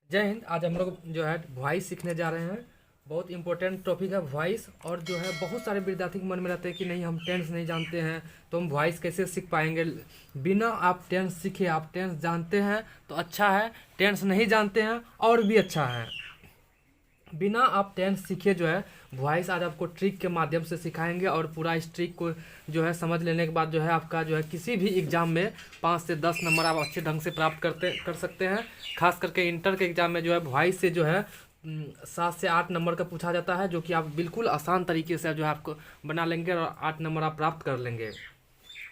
जय हिंद। आज हम लोग जो है वॉइस सीखने जा रहे हैं। बहुत इंपॉर्टेंट टॉपिक है वॉइस। और जो है बहुत सारे विद्यार्थी के मन में रहते हैं कि नहीं, हम टेंस नहीं जानते हैं तो हम वॉइस कैसे सीख पाएंगे। बिना आप टेंस सीखे, आप टेंस जानते हैं तो अच्छा है, टेंस नहीं जानते हैं और भी अच्छा है। बिना आप टेंस सीखे जो है वॉइस आज आपको ट्रिक के माध्यम से सिखाएंगे और पूरा इस ट्रिक को जो है समझ लेने के बाद जो है आपका जो है किसी भी एग्ज़ाम में 5 से 10 नंबर आप अच्छे ढंग से प्राप्त कर सकते हैं। खास करके इंटर के एग्ज़ाम में जो है वॉइस से जो है 7 से 8 नंबर का पूछा जाता है, जो कि आप बिल्कुल आसान तरीके से जो है आपको बना लेंगे और 8 नंबर आप प्राप्त कर लेंगे।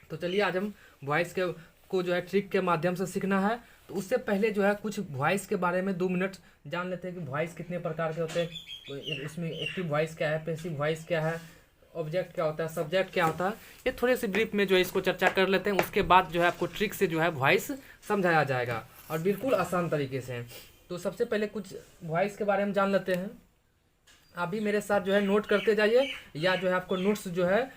तो चलिए आज हम वॉइस के को जो है ट्रिक के माध्यम से सीखना है। तो उससे पहले जो है कुछ वॉइस के बारे में 2 मिनट जान लेते हैं कि वॉइस कितने प्रकार के होते हैं। तो इसमें एक्टिव वॉइस क्या है, पैसिव वॉइस क्या है, ऑब्जेक्ट क्या होता है, सब्जेक्ट क्या होता है, ये थोड़े से ब्रीफ में जो है इसको चर्चा कर लेते हैं। उसके बाद जो है आपको ट्रिक से जो है वॉइस समझाया जाएगा और बिल्कुल आसान तरीके से। तो सबसे पहले कुछ वॉइस के बारे में जान लेते हैं। आप भी मेरे साथ जो है नोट करते जाइए, या जो है आपको नोट्स जो है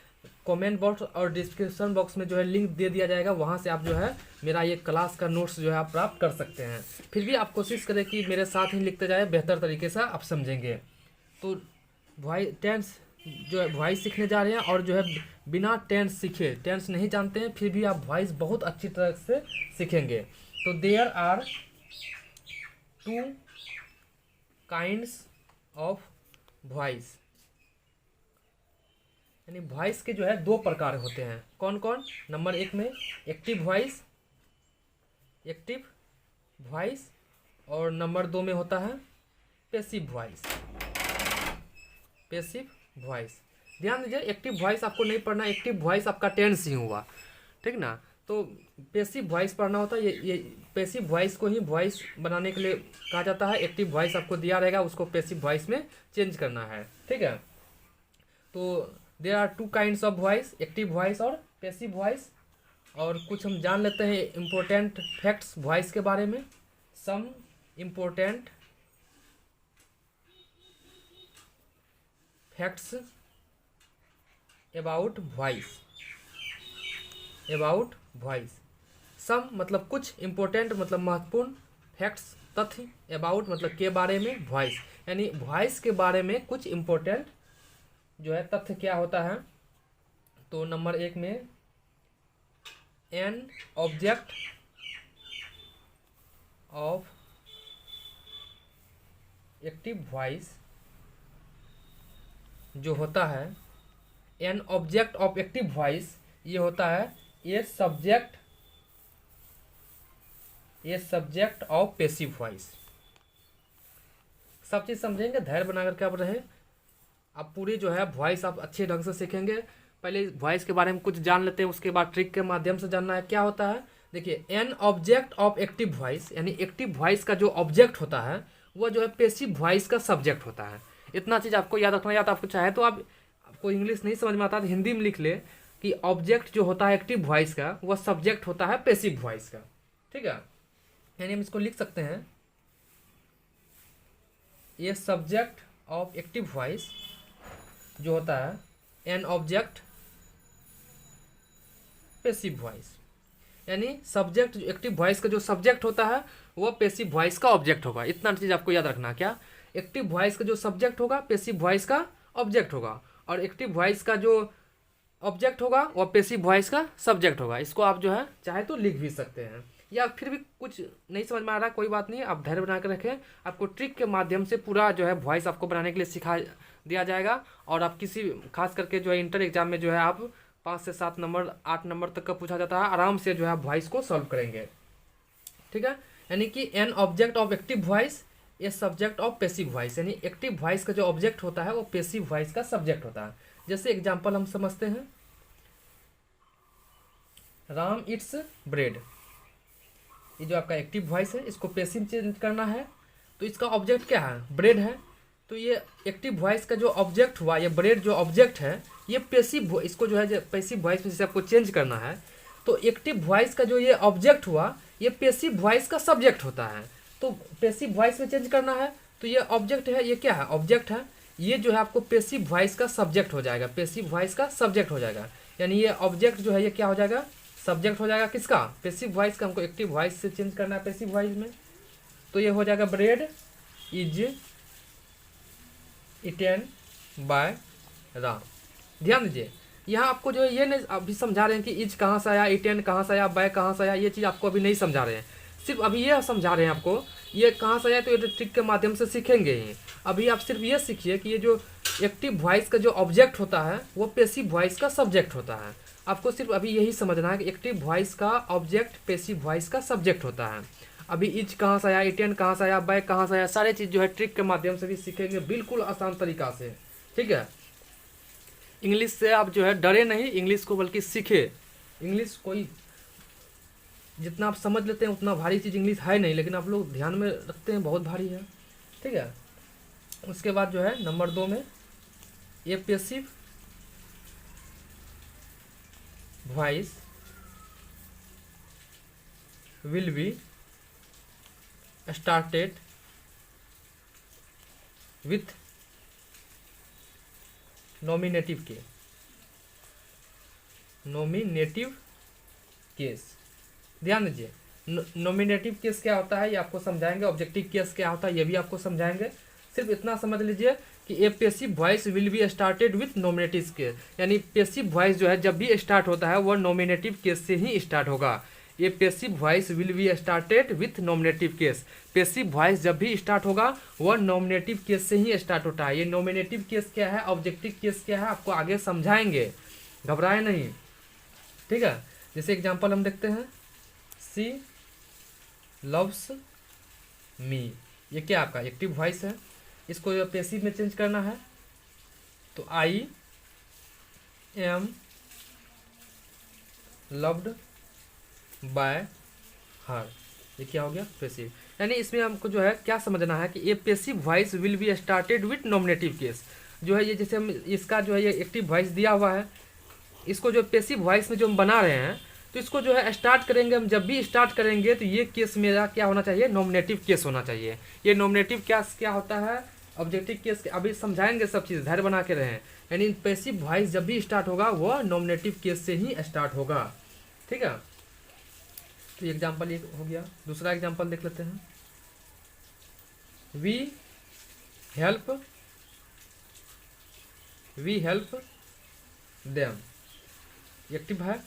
कमेंट बॉक्स और डिस्क्रिप्शन बॉक्स में जो है लिंक दे दिया जाएगा, वहाँ से आप जो है मेरा ये क्लास का नोट्स जो है आप प्राप्त कर सकते हैं। फिर भी आप कोशिश करें कि मेरे साथ ही लिखते जाए, बेहतर तरीके से आप समझेंगे। तो वॉइस टेंस जो है वॉइस सीखने जा रहे हैं और जो है बिना टेंस सीखे, टेंस नहीं जानते हैं फिर भी आप वॉइस बहुत अच्छी तरह से सीखेंगे। तो there are 2 kinds of voice, यानी वॉइस के जो है 2 प्रकार होते हैं। कौन कौन? नंबर 1 में एक्टिव वॉइस, एक्टिव वॉइस, और नंबर 2 में होता है पैसिव वॉइस, पैसिव वॉइस। ध्यान दीजिए, एक्टिव वॉइस आपको नहीं पढ़ना, एक्टिव वॉइस आपका टेंस ही हुआ, ठीक ना। तो पैसिव वॉइस पढ़ना होता है। ये पैसिव वॉइस को ही वॉइस बनाने के लिए कहा जाता है। एक्टिव वॉइस आपको दिया रहेगा, उसको पैसिव वॉइस में चेंज करना है, ठीक है। तो there are 2 kinds of voice, active voice और पैसिव वॉइस। और कुछ हम जान लेते हैं इम्पोर्टेंट फैक्ट्स वॉइस के बारे में। Some important facts about voice, about voice. Some मतलब कुछ, इम्पोर्टेंट मतलब महत्वपूर्ण, फैक्ट्स तथ्य, अबाउट मतलब के बारे में, वॉइस यानी वॉइस के बारे में कुछ इम्पोर्टेंट जो है तथ्य क्या होता है। तो नंबर 1 में an object of active voice जो होता है, an object of active voice ये होता है a subject of passive voice. सब चीज़ समझेंगे, धैर्य बना करके आप रहे। आप पूरी जो है वॉइस आप अच्छे ढंग से सीखेंगे। पहले वॉइस के बारे में कुछ जान लेते हैं, उसके बाद ट्रिक के माध्यम से जानना है क्या होता है। देखिए, an object of active voice यानी एक्टिव वॉइस का जो ऑब्जेक्ट होता है वो जो है पैसिव वॉइस का सब्जेक्ट होता है। इतना चीज़ आपको याद रखना। या तो आपको चाहे तो आपको इंग्लिश नहीं समझ में आता तो हिंदी में लिख ले कि ऑब्जेक्ट जो होता है एक्टिव वॉइस का वह सब्जेक्ट होता है पैसिव वॉइस का, ठीक है। यानी हम इसको लिख सकते हैं, ये सब्जेक्ट ऑफ एक्टिव वॉइस जो होता है एन ऑब्जेक्ट पैसिव वॉइस, यानी सब्जेक्ट एक्टिव वॉइस का जो सब्जेक्ट होता है वो पैसिव वॉइस का ऑब्जेक्ट होगा। इतना चीज़ आपको याद रखना। क्या? एक्टिव वॉइस का जो सब्जेक्ट होगा पैसिव वॉइस का ऑब्जेक्ट होगा, और एक्टिव वॉइस का जो ऑब्जेक्ट होगा वह पैसिव वॉइस का सब्जेक्ट होगा। इसको आप जो है चाहे तो लिख भी सकते हैं, या फिर भी कुछ नहीं समझ में आ रहा कोई बात नहीं, आप धैर्य बना कर रखें। आपको ट्रिक के माध्यम से पूरा जो है वॉइस आपको बनाने के लिए सिखा दिया जाएगा। और आप किसी खास करके जो है इंटर एग्जाम में जो है आप 5 से 7 नंबर 8 नंबर तक का पूछा जाता है, आराम से जो है आप वॉइस को सॉल्व करेंगे, ठीक है। यानी कि an object of active voice a subject of passive voice, यानी एक्टिव वॉइस का जो ऑब्जेक्ट होता है वो पैसिव वॉइस का सब्जेक्ट होता है। जैसे एग्जाम्पल हम समझते हैं, राम इट्स ब्रेड, ये जो आपका एक्टिव वॉइस है इसको पैसिव चेंज करना है। तो इसका ऑब्जेक्ट क्या है? ब्रेड है। तो ये एक्टिव वॉइस का जो ऑब्जेक्ट हुआ, ये ब्रेड जो ऑब्जेक्ट है ये पैसिव, इसको जो है पैसिव वॉइस में जैसे आपको चेंज करना है, तो एक्टिव वॉइस का जो ये ऑब्जेक्ट हुआ ये पैसिव वॉइस का सब्जेक्ट होता है। तो पैसिव वॉइस में चेंज करना है, तो ये ऑब्जेक्ट है, ये क्या है? ऑब्जेक्ट है। ये जो है आपको पैसिव वॉइस का सब्जेक्ट हो जाएगा, पैसिव वॉइस का सब्जेक्ट हो जाएगा। यानी ये ऑब्जेक्ट जो है ये क्या हो जाएगा? सब्जेक्ट हो जाएगा किसका? पैसिव वॉइस का। हमको एक्टिव वॉइस से चेंज करना है पैसिव वॉइस में। तो ये हो जाएगा bread is eaten by Ram. ध्यान दीजिए, यहाँ आपको जो है ये नहीं अभी समझा रहे हैं कि इज कहाँ से आया, इटेन कहाँ से आया, बाय कहाँ से आया, ये चीज़ आपको अभी नहीं समझा रहे हैं। सिर्फ अभी ये समझा रहे हैं आपको ये कहाँ से आया, तो ये ट्रिक के माध्यम से सीखेंगे ही। अभी आप सिर्फ ये सीखिए कि ये जो एक्टिव वॉइस का जो ऑब्जेक्ट होता है वो पैसिव वॉइस का सब्जेक्ट होता है। आपको सिर्फ अभी यही समझना है कि एक्टिव वॉइस का ऑब्जेक्ट पैसिव वॉइस का सब्जेक्ट होता है। अभी इज कहाँ से आया, इटेन कहाँ से आया, बाय कहाँ से आया, सारे चीज़ जो है ट्रिक के माध्यम से भी सीखेंगे बिल्कुल आसान तरीका से। ठीक है, इंग्लिश से आप जो है डरे नहीं, इंग्लिश को बल्कि सीखे। इंग्लिश कोई जितना आप समझ लेते हैं उतना भारी चीज़ इंग्लिश है नहीं, लेकिन आप लोग ध्यान में रखते हैं बहुत भारी है। ठीक है, उसके बाद जो है नंबर 2 में ए passive voice will be started with nominative case. ध्यान दीजिए, नॉमिनेटिव केस क्या होता है ये आपको समझाएंगे, ऑब्जेक्टिव केस क्या होता है ये भी आपको समझाएंगे। सिर्फ इतना समझ लीजिए कि a passive voice will be started with nominative case, यानी पैसिव वॉइस जो है जब भी स्टार्ट होता है वह नॉमिनेटिव केस से ही स्टार्ट होगा। ये passive voice will be started with nominative case, passive voice जब भी स्टार्ट होगा वह नॉमिनेटिव केस से ही स्टार्ट होता है। ये नॉमिनेटिव केस क्या है, ऑब्जेक्टिव केस क्या है, आपको आगे समझाएंगे, घबराए नहीं। ठीक है, जैसे एग्जांपल हम देखते हैं, सी लव्स मी, ये क्या आपका एक्टिव वॉइस है, इसको पैसिव में चेंज करना है तो आई एम लव्ड बाय हर, ये क्या हो गया पैसिव। यानी इसमें हमको जो है क्या समझना है कि ये passive voice will be started with nominative case, जो है ये जैसे हम इसका जो है ये एक्टिव वॉइस दिया हुआ है, इसको जो पैसिव वॉइस में जो हम बना रहे हैं तो इसको जो है स्टार्ट करेंगे हम, जब भी स्टार्ट करेंगे तो ये केस मेरा क्या होना चाहिए, नॉमिनेटिव केस होना चाहिए। ये नॉमिनेटिव केस क्या होता है, ऑब्जेक्टिव केस, अभी समझाएंगे सब चीज़, धैर्य बना के रहें। यानी पैसिव वॉइस जब भी स्टार्ट होगा वह नॉमिनेटिव केस से ही स्टार्ट होगा। ठीक है, तो एग्जाम्पल ये हो गया। दूसरा एग्जाम्पल देख लेते हैं, वी हेल्प देम, एक्टिव है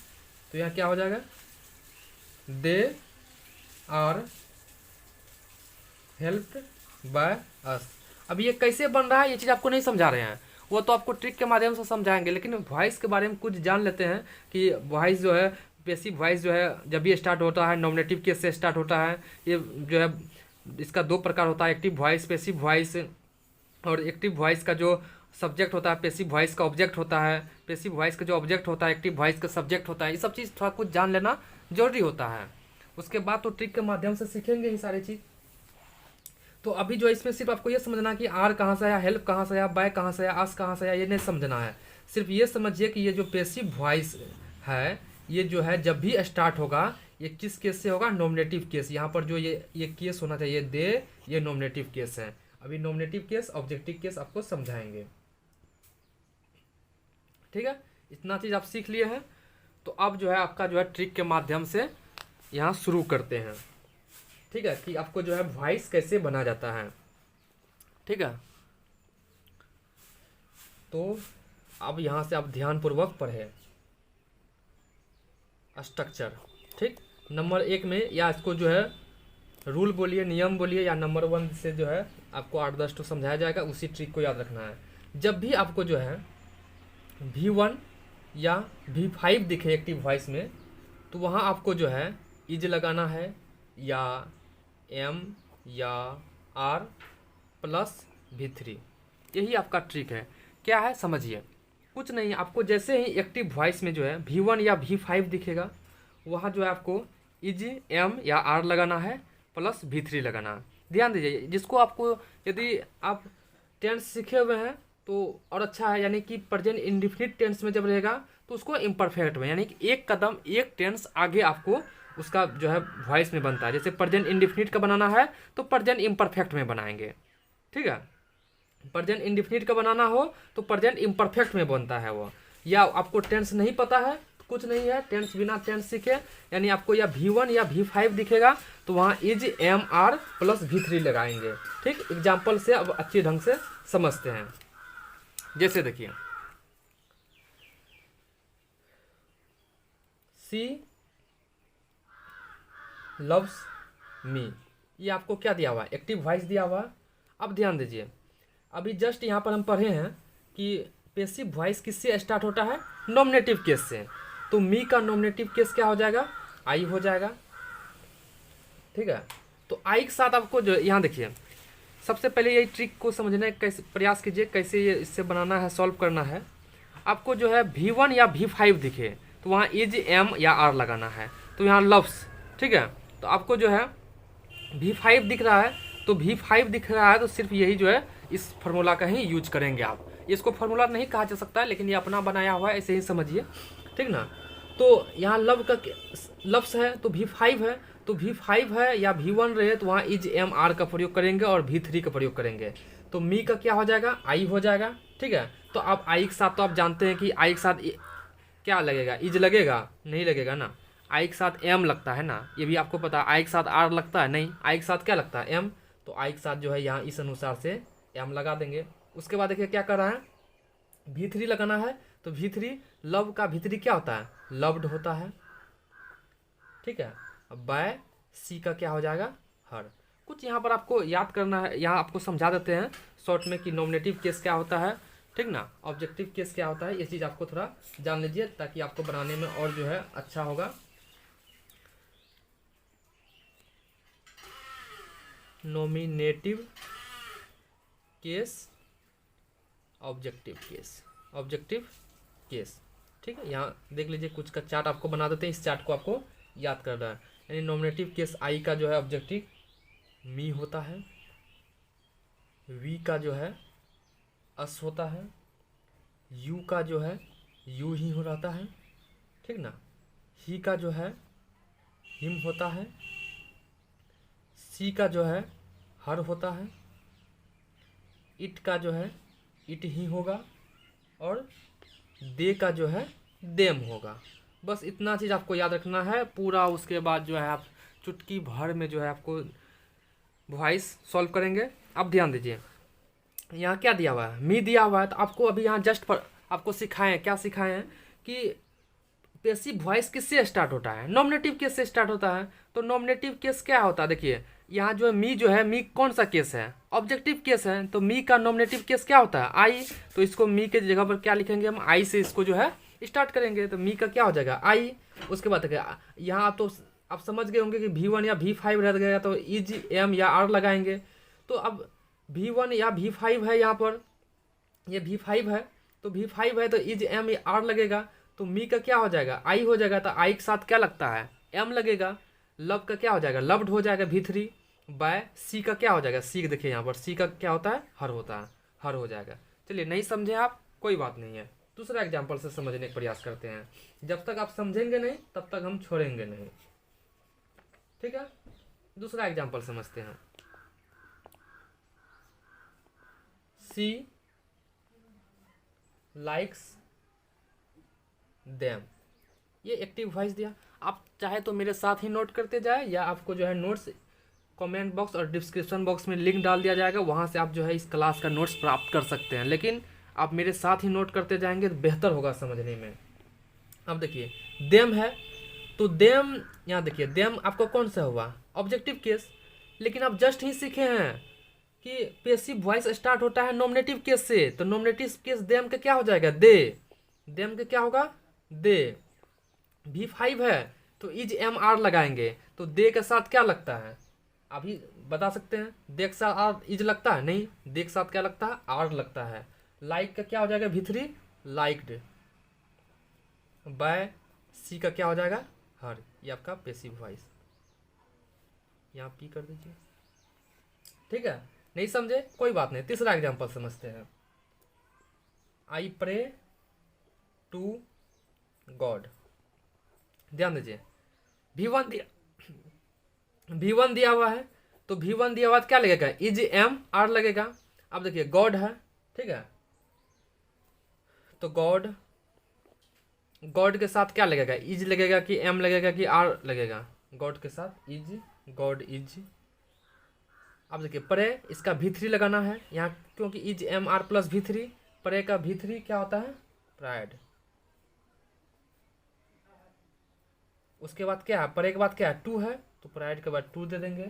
तो यहाँ क्या हो जाएगा, they are helped by us. अब ये कैसे बन रहा है ये चीज़ आपको नहीं समझा रहे हैं, वो तो आपको ट्रिक के माध्यम से समझाएंगे, लेकिन वॉइस के बारे में कुछ जान लेते हैं कि वॉइस जो है पैसिव वॉइस जो है जब भी स्टार्ट होता है नॉमिनेटिव केस से स्टार्ट होता है। ये जो है इसका 2 प्रकार होता है, एक्टिव वॉइस, पैसिव वॉइस। और एक्टिव वॉइस का जो सब्जेक्ट होता है पैसिव वॉइस का ऑब्जेक्ट होता है, पैसिव वॉइस का जो ऑब्जेक्ट होता है एक्टिव वॉइस का सब्जेक्ट होता है। ये सब चीज़ थोड़ा कुछ जान लेना जरूरी होता है, उसके बाद तो ट्रिक के माध्यम से सीखेंगे ये सारी चीज़। तो अभी जो इसमें सिर्फ आपको ये समझना कि आर कहाँ से आया, हेल्प कहाँ से आया, बाय कहाँ से आया, आस कहाँ से आया, ये नहीं समझना है। सिर्फ ये समझिए कि ये जो पैसिव वॉइस है ये जो है जब भी स्टार्ट होगा ये किस केस से होगा, नॉमिनेटिव केस। यहाँ पर जो ये केस होना चाहिए दे, ये नॉमिनेटिव केस है। अभी नॉमिनेटिव केस ऑब्जेक्टिव केस आपको समझाएंगे। ठीक है, इतना चीज़ आप सीख लिए हैं, तो अब जो है आपका जो है ट्रिक के माध्यम से यहाँ शुरू करते हैं। ठीक है, कि आपको जो है वॉइस कैसे बना जाता है। ठीक है, तो अब यहाँ से आप ध्यानपूर्वक पढ़ें स्ट्रक्चर। ठीक, नंबर 1 में या इसको जो है रूल बोलिए, नियम बोलिए, या नंबर 1 से जो है आपको 8-10 तो समझाया जाएगा, उसी ट्रिक को याद रखना है। जब भी आपको जो है V1 या V5 दिखे एक्टिव वॉइस में, तो वहाँ आपको जो है इज लगाना है या M या R प्लस V3। यही आपका ट्रिक है। क्या है समझिए, कुछ नहीं, आपको जैसे ही एक्टिव वॉइस में जो है V1 या V5 दिखेगा वहाँ जो है आपको इज M या R लगाना है प्लस V3 लगाना है। ध्यान दीजिए, जिसको आपको यदि आप टेंस सीखे हुए हैं तो और अच्छा है, यानी कि प्रेजेंट इंडिफिनिट टेंस में जब रहेगा तो उसको इम्परफेक्ट में, यानी कि एक कदम एक टेंस आगे आपको उसका जो है वॉइस में बनता है। जैसे प्रेजेंट इंडिफिनिट का बनाना है तो प्रेजेंट इम्परफेक्ट में बनाएंगे। ठीक है, प्रेजेंट इंडिफिनिट का बनाना हो तो प्रेजेंट इम्परफेक्ट में बनता है वो। या आपको टेंस नहीं पता है कुछ नहीं है, टेंस बिना टेंस सीखे, यानी आपको या V1 या V5 दिखेगा तो वहाँ is am are plus V3 लगाएंगे। ठीक, एग्जाम्पल से अब अच्छे ढंग से समझते हैं। जैसे देखिए सी लव्स मी, ये आपको क्या दिया हुआ है, एक्टिव वॉइस दिया हुआ है। अब ध्यान दीजिए, अभी जस्ट यहाँ पर हम पढ़े हैं कि पैसिव वॉइस किससे स्टार्ट होता है, नॉमिनेटिव केस से। तो मी का नॉमिनेटिव केस क्या हो जाएगा, आई हो जाएगा। ठीक है, तो आई के साथ आपको जो यहाँ देखिए, सबसे पहले यही ट्रिक को समझने कैसे प्रयास कीजिए, कैसे ये इससे बनाना है, सॉल्व करना है। आपको जो है V1 या V5 दिखे तो वहाँ इज एम या आर लगाना है, तो यहाँ लव्स। ठीक है, तो आपको जो है V5 दिख रहा है, तो V5 दिख रहा है तो सिर्फ यही जो है इस फार्मूला का ही यूज करेंगे आप। इसको फार्मूला नहीं कहा जा सकता है, लेकिन ये अपना बनाया हुआ है, ऐसे ही समझिए। ठीक ना, तो यहाँ लव का लव्स है तो V5 है, तो V5 है या V1 रहे तो वहाँ इज एम आर का प्रयोग करेंगे और V3 का प्रयोग करेंगे। तो मी का क्या हो जाएगा, आई हो जाएगा। ठीक है, तो आप आई के साथ तो आप जानते हैं कि आई के साथ क्या लगेगा, इज लगेगा, नहीं लगेगा ना। आई के साथ एम लगता है ना, ये भी आपको पता है। आई के साथ आर लगता है नहीं, आई के साथ क्या लगता है, एम। तो आई के साथ जो है यहाँ इस अनुसार से एम लगा देंगे। उसके बाद देखिए क्या कर रहा है, V3 लगाना है, तो V3 लव का V3 क्या होता है, लव्ड होता है। ठीक है, अब बाय सी का क्या हो जाएगा, हर। कुछ यहाँ पर आपको याद करना है, यहाँ आपको समझा देते हैं शॉर्ट में कि नॉमिनेटिव केस क्या होता है। ठीक ना, ऑब्जेक्टिव केस क्या होता है, ये चीज़ आपको थोड़ा जान लीजिए ताकि आपको बनाने में और जो है अच्छा होगा। Nominative case, objective case, objective case. ठीक है, यहाँ देख लीजिए कुछ का चार्ट आपको बना देते हैं, इस चार्ट को आपको याद करना है। यानी नॉमिनेटिव केस आई का जो है ऑब्जेक्टिव मी होता है, वी का जो है अस होता है, यू का जो है यू ही हो रहता है। ठीक ना, ही का जो है हिम होता है, सी का जो है हर होता है, इट का जो है इट ही होगा, और दे का जो है देम होगा। बस इतना चीज़ आपको याद रखना है पूरा। उसके बाद जो है आप चुटकी भर में जो है आपको वॉइस सॉल्व करेंगे। अब ध्यान दीजिए, यहाँ क्या दिया हुआ है, मी दिया हुआ है, तो आपको अभी यहाँ जस्ट पर आपको सिखाए हैं, क्या सिखाए हैं कि पैसिव वॉइस किससे स्टार्ट होता है, नॉमिनेटिव केस से स्टार्ट होता है। तो नॉमिनेटिव केस क्या होता है, देखिए यहाँ जो है मी कौन सा केस है, ऑब्जेक्टिव केस है। तो मी का नॉमिनेटिव केस क्या होता है, आई। तो इसको मी के जगह पर क्या लिखेंगे हम, आई से इसको जो है स्टार्ट करेंगे। तो मी का क्या हो जाएगा, आई। उसके बाद यहाँ आप तो आप समझ गए होंगे कि V1 या V5 रह गया तो इज एम या आर लगाएंगे। तो अब V1 या V5 है, यहाँ पर ये V5 है, तो V5 है तो इज एम या आर लगेगा। तो मी का क्या हो जाएगा, आई हो जाएगा। तो आई के साथ क्या लगता है, एम लगेगा। लव का क्या हो जाएगा, लव्ड हो जाएगा V3। बाय सी का क्या हो जाएगा, सी देखिए यहाँ पर सी का क्या होता है, हर होता है, हर हो जाएगा। चलिए नहीं समझे आप, कोई बात नहीं है, दूसरा एग्जाम्पल से समझने का प्रयास करते हैं। जब तक आप समझेंगे नहीं तब तक हम छोड़ेंगे नहीं। ठीक है, दूसरा एग्जाम्पल समझते हैं। सी लाइक्स देम, ये एक्टिव वॉइस दिया। आप चाहे तो मेरे साथ ही नोट करते जाए, या आपको जो है नोट्स कमेंट बॉक्स और डिस्क्रिप्शन बॉक्स में लिंक डाल दिया जाएगा, वहाँ से आप जो है इस क्लास का नोट्स प्राप्त कर सकते हैं। लेकिन आप मेरे साथ ही नोट करते जाएंगे तो बेहतर होगा समझने में। अब देखिए देम है, तो देम यहाँ देखिए देम आपको कौन सा हुआ, ऑब्जेक्टिव केस। लेकिन आप जस्ट ही सीखे हैं कि पैसिव वॉइस स्टार्ट होता है नॉमिनेटिव केस से। तो नॉमिनेटिव केस देम का क्या हो जाएगा, दे। देम का क्या होगा, दे। V5 है तो इज एम आर लगाएंगे। तो दे के साथ क्या लगता है, अभी बता सकते हैं, दे के साथ आर इज लगता है नहीं, दे के साथ क्या लगता है, आर लगता है। लाइक का क्या हो जाएगा, V3 लाइक्ड। बाय सी का क्या हो जाएगा, हर। ये आपका पैसिव वॉइस, यहाँ पी कर दीजिए। ठीक है, नहीं समझे कोई बात नहीं, तीसरा एग्जांपल समझते हैं। I pray to God. ध्यान दीजिए, V1 दिया हुआ है, तो V1 दिया हुआ क्या लगेगा, इज एम आर लगेगा। अब देखिए गॉड है, ठीक है, तो गॉड गॉड के साथ क्या लगेगा, इज लगेगा कि एम लगेगा कि आर लगेगा, गॉड के साथ इज, गॉड इज। अब देखिए परे इसका V3 लगाना है यहाँ, क्योंकि is am are plus V3, परे का V3 क्या होता है, प्राइड। उसके बाद क्या है, परे के बाद क्या है, 2 है, तो प्राइड के बाद 2 दे देंगे।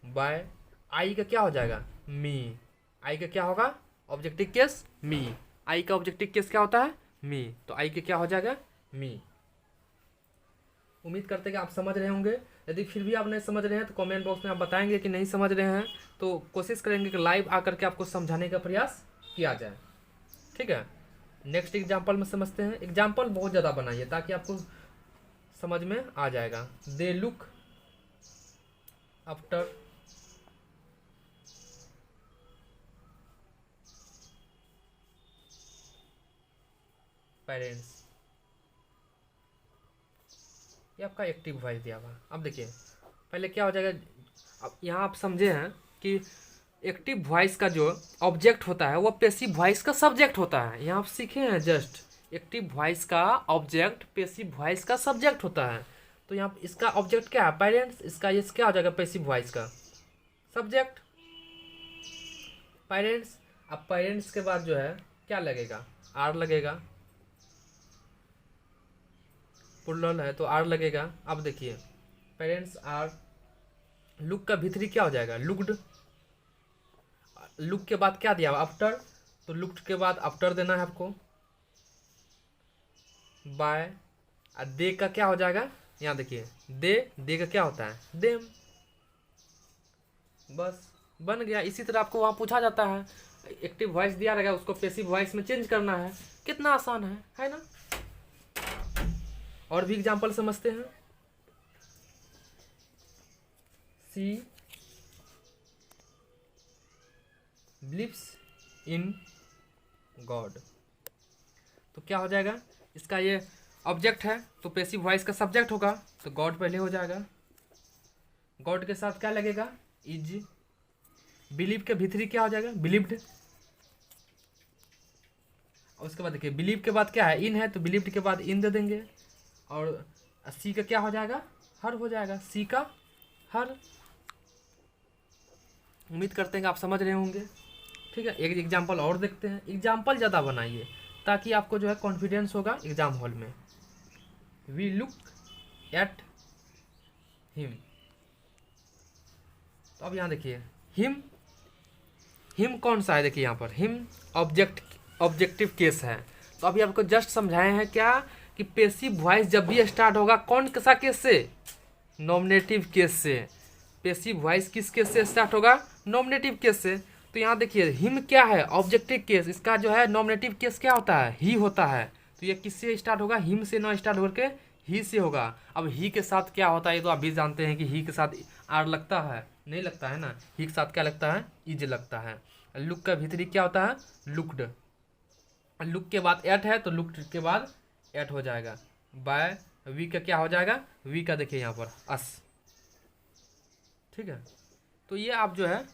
बाय आई का क्या हो जाएगा, मी। आई का क्या होगा, ऑब्जेक्टिव केस मी। आई का ऑब्जेक्टिव केस क्या होता है, मी। तो आई के क्या हो जाएगा, मी। उम्मीद करते हैं कि आप समझ रहे होंगे। यदि फिर भी आप नहीं समझ रहे हैं तो कमेंट बॉक्स में आप बताएंगे कि नहीं समझ रहे हैं, तो कोशिश करेंगे कि लाइव आकर के आपको समझाने का प्रयास किया जाए। ठीक है, नेक्स्ट एग्जाम्पल में समझते हैं। एग्जाम्पल बहुत ज़्यादा बनाइए ताकि आपको समझ में आ जाएगा। दे लुक आफ्टर पेरेंट्स, ये आपका एक्टिव वॉइस दिया हुआ। अब देखिए पहले क्या हो जाएगा, अब यहाँ आप समझे हैं कि एक्टिव वॉइस का जो ऑब्जेक्ट होता है वो पैसिव वॉइस का सब्जेक्ट होता है। यहाँ आप सीखे हैं जस्ट, एक्टिव वॉइस का ऑब्जेक्ट पैसिव वॉइस का सब्जेक्ट होता है। तो यहाँ इसका ऑब्जेक्ट क्या है, पेरेंट्स, इसका ये क्या हो जाएगा, पैसिव वॉइस का सब्जेक्ट पेरेंट्स। अब पेरेंट्स के बाद जो है क्या लगेगा, आर लगेगा, प्लूरल है तो आर लगेगा। अब देखिए पेरेंट्स आर, लुक का V3 क्या हो जाएगा, लुक्ड। लुक के बाद क्या दिया हुआ, आफ्टर, तो लुक्ड के बाद आफ्टर देना है आपको। बाय, दे का क्या हो जाएगा, यहाँ देखिए दे का क्या होता है, देम। बस बन गया। इसी तरह आपको वहाँ पूछा जाता है, एक्टिव वॉइस दिया रहेगा, उसको पैसिव वॉइस में चेंज करना है। कितना आसान है ना। और भी एग्जाम्पल समझते हैं। सी बिलीव्स इन गॉड, तो क्या हो जाएगा, इसका ये ऑब्जेक्ट है तो पैसिव वॉइस का सब्जेक्ट होगा, तो गॉड पहले हो जाएगा। गॉड के साथ क्या लगेगा, इज। बिलीव के V3 क्या हो जाएगा, बिलीव्ड। उसके बाद देखिए बिलीव के बाद क्या है, इन है, तो बिलीव्ड के बाद इन दे देंगे। और सी का क्या हो जाएगा, हर हो जाएगा, सी का हर। उम्मीद करते हैं कि आप समझ रहे होंगे। ठीक है, एक एग्जांपल और देखते हैं। एग्जांपल ज़्यादा बनाइए ताकि आपको जो है कॉन्फिडेंस होगा एग्जाम हॉल में। वी लुक एट हिम, तो अब यहाँ देखिए हिम कौन सा है, देखिए यहाँ पर हिम ऑब्जेक्टिव केस है। तो अभी आपको जस्ट समझाए हैं क्या कि पैसिव वॉइस जब भी स्टार्ट होगा कौन सा केस से, नॉमिनेटिव केस से। पैसिव वॉइस किस केस से स्टार्ट होगा, नॉमिनेटिव केस से। तो यहाँ देखिए हिम क्या है, ऑब्जेक्टिव केस, इसका जो है नॉमिनेटिव केस क्या होता है, ही होता है। तो ये किससे स्टार्ट होगा, हिम से ना स्टार्ट होकर ही से होगा। अब ही के साथ क्या होता है, ये तो आप भी जानते हैं कि ही के साथ आर लगता है, नहीं लगता है ना। ही के साथ क्या लगता है, इज लगता है। लुक का V3 क्या होता है, लुक्ड। लुक के बाद एट है तो लुक्ड के बाद एट हो जाएगा। बाय वी का क्या हो जाएगा, वी का देखिए यहाँ पर अस। ठीक है, तो ये आप जो है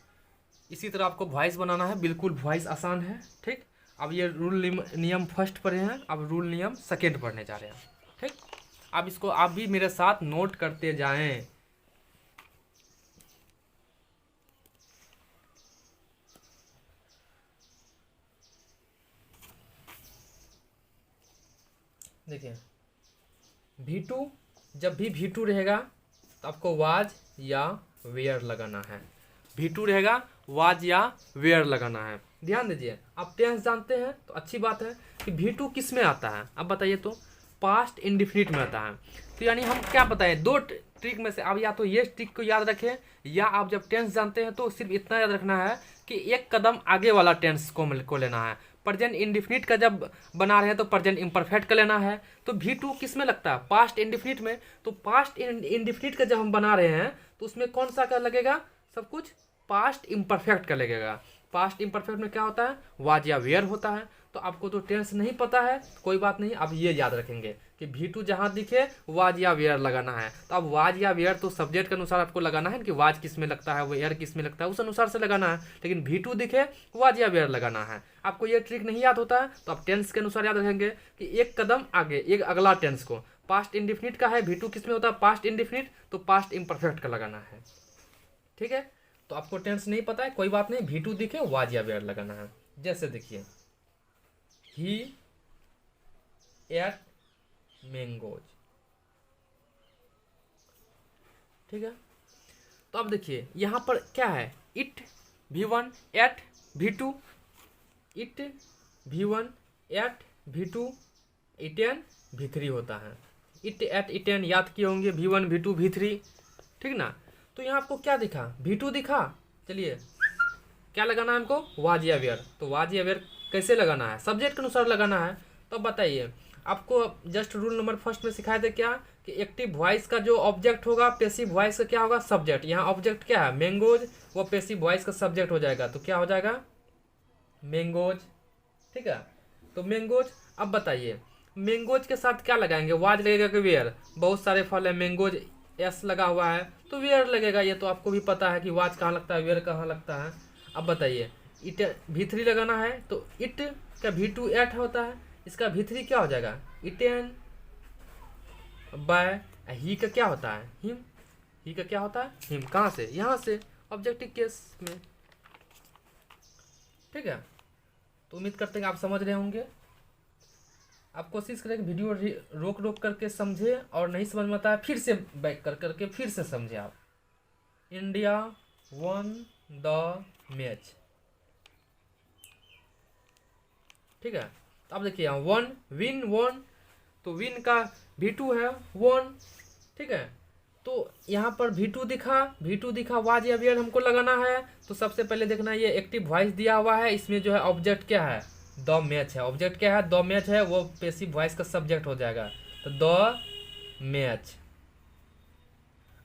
इसी तरह आपको वॉइस बनाना है, बिल्कुल वॉइस आसान है। ठीक, अब ये रूल नियम फर्स्ट पढ़े हैं, अब रूल नियम सेकेंड पढ़ने जा रहे हैं। ठीक, अब इसको आप भी मेरे साथ नोट करते जाएं। देखिए V2, जब भी V2 रहेगा तो आपको वाज या वेयर लगाना है। V2 रहेगा वाज या वेयर लगाना है। ध्यान दीजिए, आप टेंस जानते हैं तो अच्छी बात है कि V2 किस में आता है, अब बताइए तो पास्ट इंडिफिनिट में आता है। तो यानी हम क्या बताएं, दो ट्रिक में से, अब या तो ये ट्रिक को याद रखें, या आप जब टेंस जानते हैं तो सिर्फ इतना याद रखना है कि एक कदम आगे वाला टेंस को लेना है। प्रेजेंट इंडिफिनिट का जब बना रहे हैं तो प्रेजेंट इम्परफेक्ट का लेना है। तो V2 किस में लगता है, पास्ट इंडिफिनिट में। तो पास्ट इंडिफिनिट का जब हम बना रहे हैं तो उसमें कौन सा का लगेगा, सब कुछ पास्ट इम्परफेक्ट का लगेगा। पास्ट इम्परफेक्ट में क्या होता है, वाज या वेयर होता है। तो आपको तो टेंस नहीं पता है, कोई बात नहीं, आप ये याद रखेंगे कि V2 जहाँ दिखे वाज या वेयर लगाना है। तो अब वाज या वेयर तो सब्जेक्ट के अनुसार आपको लगाना है कि वाज किस में लगता है, वेयर किस में लगता है, उस अनुसार से लगाना है। लेकिन V2 दिखे वाज या वेयर लगाना है। आपको ये ट्रिक नहीं याद होता है तो आप टेंस के अनुसार याद रखेंगे कि एक कदम आगे एक अगला टेंस को, पास्ट इंडिफिनिट का है V2 किस में होता है, पास्ट इंडिफिनिट, तो पास्ट इम्परफेक्ट का लगाना है। ठीक है, तो आपको टेंस नहीं पता है कोई बात नहीं, V2 दिखे वाज या वेयर लगाना है। जैसे देखिए ही एट मैंगोज, ठीक है। तो अब देखिए यहां पर क्या है, eat V1 ate V2, eat V1 ate V2 eaten V3 होता है। इट एट इटेन याद किए होंगे, V1 V2 V3, ठीक ना। तो यहाँ आपको क्या दिखा, V2 दिखा। चलिए क्या लगाना है हमको, वाज या वेयर। तो वाज या वेयर कैसे लगाना है, सब्जेक्ट के अनुसार लगाना है। तो बताइए, आपको जस्ट रूल नंबर फर्स्ट में सिखाए थे क्या कि एक्टिव वॉइस का जो ऑब्जेक्ट होगा पैसिव वॉइस का क्या होगा, सब्जेक्ट। यहाँ ऑब्जेक्ट क्या है, मैंगोज, वो पैसिव वॉइस का सब्जेक्ट हो जाएगा। तो क्या हो जाएगा, मैंगोज, ठीक है। तो मैंगोज, अब बताइए मैंगोज के साथ क्या लगाएंगे, वाज लगेगा कि वेयर। बहुत सारे फल है, मैंगोज एस लगा हुआ है तो वेयर लगेगा। ये तो आपको भी पता है कि वाज कहाँ लगता है, वेयर कहाँ लगता है। अब बताइए इट V3 लगाना है तो इट का V2 एट होता है, इसका V3 क्या हो जाएगा, इटेन बाय, ही का क्या होता है, हिम, ही का क्या होता है, हिम। कहाँ से, यहाँ से, ऑब्जेक्टिव केस में, ठीक है। तो उम्मीद करते हैं कि आप समझ रहे होंगे। आप कोशिश करें कि वीडियो रोक रोक करके समझे, और नहीं समझ में आता है फिर से बैक कर करके फिर से समझे आप। इंडिया वन द मैच, ठीक है। तो अब देखिए यहाँ वन, विन, वन, तो विन का V2 है वन, ठीक है। तो यहाँ पर V2 दिखा, वाज या वेयर हमको लगाना है। तो सबसे पहले देखना ये एक्टिव वॉइस दिया हुआ है, इसमें जो है ऑब्जेक्ट क्या है, द मैच है। ऑब्जेक्ट क्या है, द मैच है, वो पैसिव वॉइस का सब्जेक्ट हो जाएगा। तो द मैच,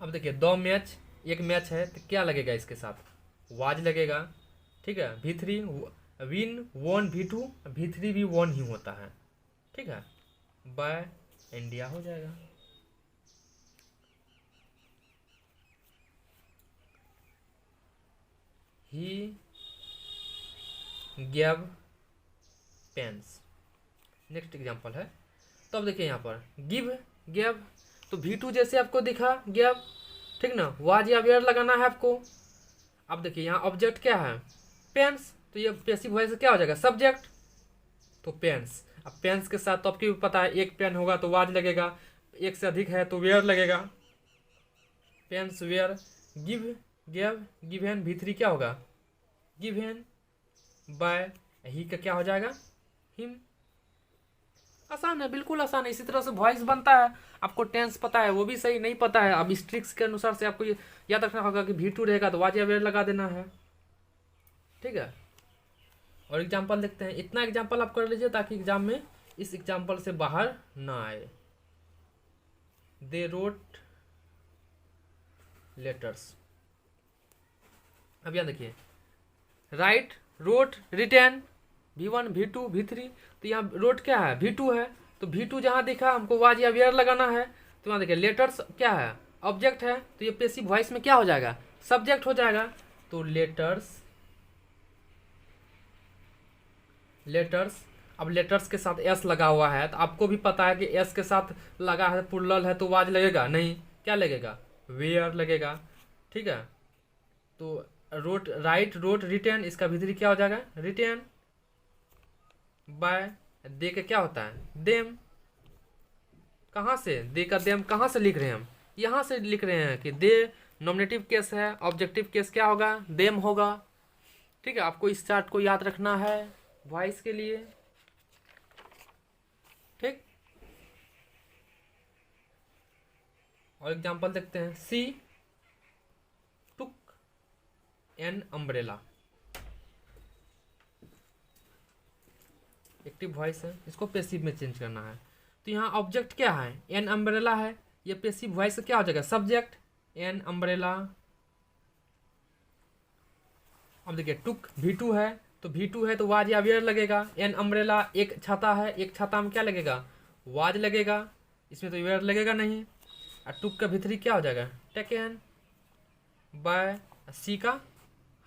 अब देखिए द मैच, एक मैच है तो क्या लगेगा इसके साथ, वाज लगेगा, ठीक है। V3 win, one V2, V3 भी वन ही होता है, ठीक है। बाय इंडिया हो जाएगा। He gave pens, next example है। तो अब देखिए यहाँ पर गिव, गेव, तो V2 जैसे आपको दिखा गेव, ठीक ना, वाज या वेयर लगाना है आपको। अब देखिए यहाँ ऑब्जेक्ट क्या है, पेन्स, तो ये पैसिव वॉइस क्या हो जाएगा, सब्जेक्ट, तो पेन्स। अब पेन्स के साथ तो आपको पता है एक पेन होगा तो वाज लगेगा, एक से अधिक है तो वेयर लगेगा, pens were. Give, gave, given, V3 क्या होगा, गिवेन बाय, ही का क्या हो जाएगा, हिम। आसान है, बिल्कुल आसान है। इसी तरह से वॉइस बनता है। आपको टेंस पता है वो भी सही, नहीं पता है अब इस ट्रिक्स के अनुसार से आपको ये याद रखना होगा कि V2 रहेगा तो वाज या वेयर लगा देना है, ठीक है। और एग्जाम्पल देखते हैं, इतना एग्जाम्पल आप कर लीजिए ताकि एग्जाम में इस एग्जाम्पल से बाहर ना आए। दे रोट लेटर्स, अब यहाँ देखिए right, road, retain, V1 V2 V3, तो यहाँ रोट क्या है, V2 है, तो V2 जहाँ दिखा हमको वाज या वेयर लगाना है। तो यहाँ देखिए लेटर्स क्या है, ऑब्जेक्ट है, तो ये पैसिव वॉइस में क्या हो जाएगा, सब्जेक्ट हो जाएगा। तो लेटर्स, लेटर्स, अब लेटर्स के साथ एस लगा हुआ है तो आपको भी पता है कि एस के साथ लगा है पुल्लल है तो वाज लगेगा नहीं, क्या लगेगा, वेयर लगेगा, ठीक है। तो रोट, राइट, रोट, रिटेन, इसका भीतरी क्या हो जाएगा, रिटेन बाय, दे के क्या होता है, देम। कहाँ से, दे का देम कहाँ से लिख रहे हैं हम, यहाँ से लिख रहे हैं कि दे नॉमिनेटिव केस है, ऑब्जेक्टिव केस क्या होगा, देम होगा, ठीक है। आपको इस चार्ट को याद रखना है वॉइस के लिए, ठीक। और एग्जांपल देखते हैं, she took an umbrella, active voice है, इसको पैसिव में चेंज करना है। तो यहाँ ऑब्जेक्ट क्या है, एन अम्ब्रेला है, ये पैसिव वॉइस का क्या हो जाएगा, सब्जेक्ट, एन अम्ब्रेला। अब देखिए टुक V2 है, तो V2 है तो वाज या वेयर लगेगा। एन अम्ब्रेला, एक छाता है, एक छाता में क्या लगेगा, वाज लगेगा, इसमें तो वेयर लगेगा नहीं। और टुक का भीतरी क्या हो जाएगा, टेकन बाय, सी का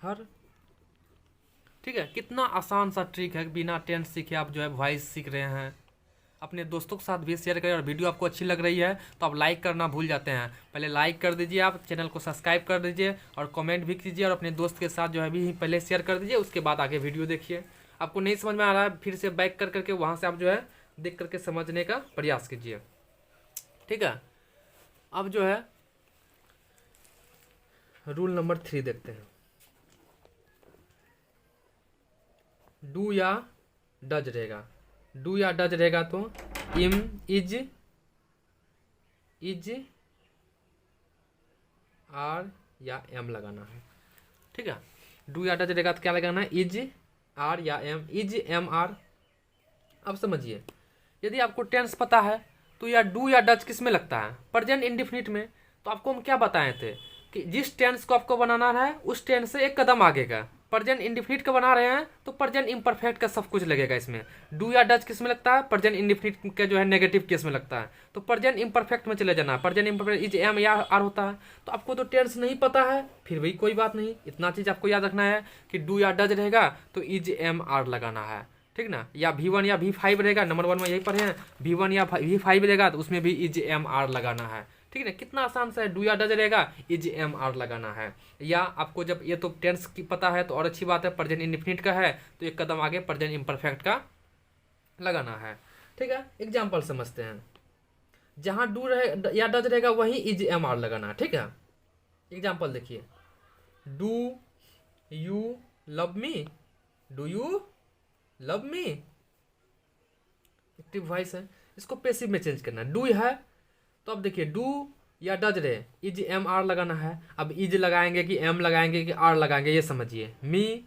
हर। ठीक है, कितना आसान सा ट्रिक है, बिना टेंस सीखे आप जो है वॉइस सीख रहे हैं। अपने दोस्तों के साथ भी शेयर करें, और वीडियो आपको अच्छी लग रही है तो आप लाइक करना भूल जाते हैं, पहले लाइक कर दीजिए, आप चैनल को सब्सक्राइब कर दीजिए और कमेंट भी कीजिए, और अपने दोस्त के साथ जो है भी पहले शेयर कर दीजिए, उसके बाद आगे वीडियो देखिए। आपको नहीं समझ में आ रहा है फिर से बैक कर करके वहाँ से आप जो है देख करके समझने का प्रयास कीजिए। ठीक है, अब जो है रूल नंबर 3 देखते हैं। डू या डज रहेगा, डू या डज रहेगा तो इम, इज आर या एम लगाना है। ठीक है, डू या डज रहेगा तो क्या लगाना है, इज आर या एम, इज एम आर। अब समझिए, यदि आपको टेंस पता है तो या डू या डज किस में लगता है, प्रेजेंट इंडिफिनिट में। तो आपको हम क्या बताए थे कि जिस टेंस को आपको बनाना है उस टेंस से एक कदम आगे का। प्रेजेंट इंडिफिनिट का बना रहे हैं तो प्रेजेंट इम्परफेक्ट का सब कुछ लगेगा इसमें। डू या डज किस में लगता है, प्रेजेंट इंडिफिनिट का जो है नेगेटिव केस में लगता है, तो प्रेजेंट इम्परफेक्ट में चले जाना है। प्रेजेंट इम्परफेक्ट इज एम या आर होता है। तो आपको तो टेंस नहीं पता है, फिर भी कोई बात नहीं, इतना चीज आपको याद रखना है कि डू या डज रहेगा तो इज एम आर लगाना है। ठीक ना, या V1 या V5 रहेगा, नंबर 1 में यही पढ़े हैं, V1 या V5 रहेगा तो उसमें भी इज एम आर लगाना है। ठीक है, कितना आसान सा है, डू या डज रहेगा इज एम आर लगाना है। या आपको जब ये तो टेंस की पता है तो और अच्छी बात है, प्रेजेंट इंडिफिनिट का है तो एक कदम आगे प्रेजेंट इम्परफेक्ट का लगाना है। ठीक है, एग्जाम्पल समझते हैं। जहां डू रहे या डज रहेगा वहीं इज एम आर लगाना है। ठीक है, एग्जाम्पल देखिए, do you love me, do you love me, active voice है, इसको पैसिव में चेंज करना है। डू है तो अब देखिए डू या डज रहे, इज एम आर लगाना है। अब इज लगाएंगे कि एम लगाएंगे कि आर लगाएंगे, ये समझिए। मी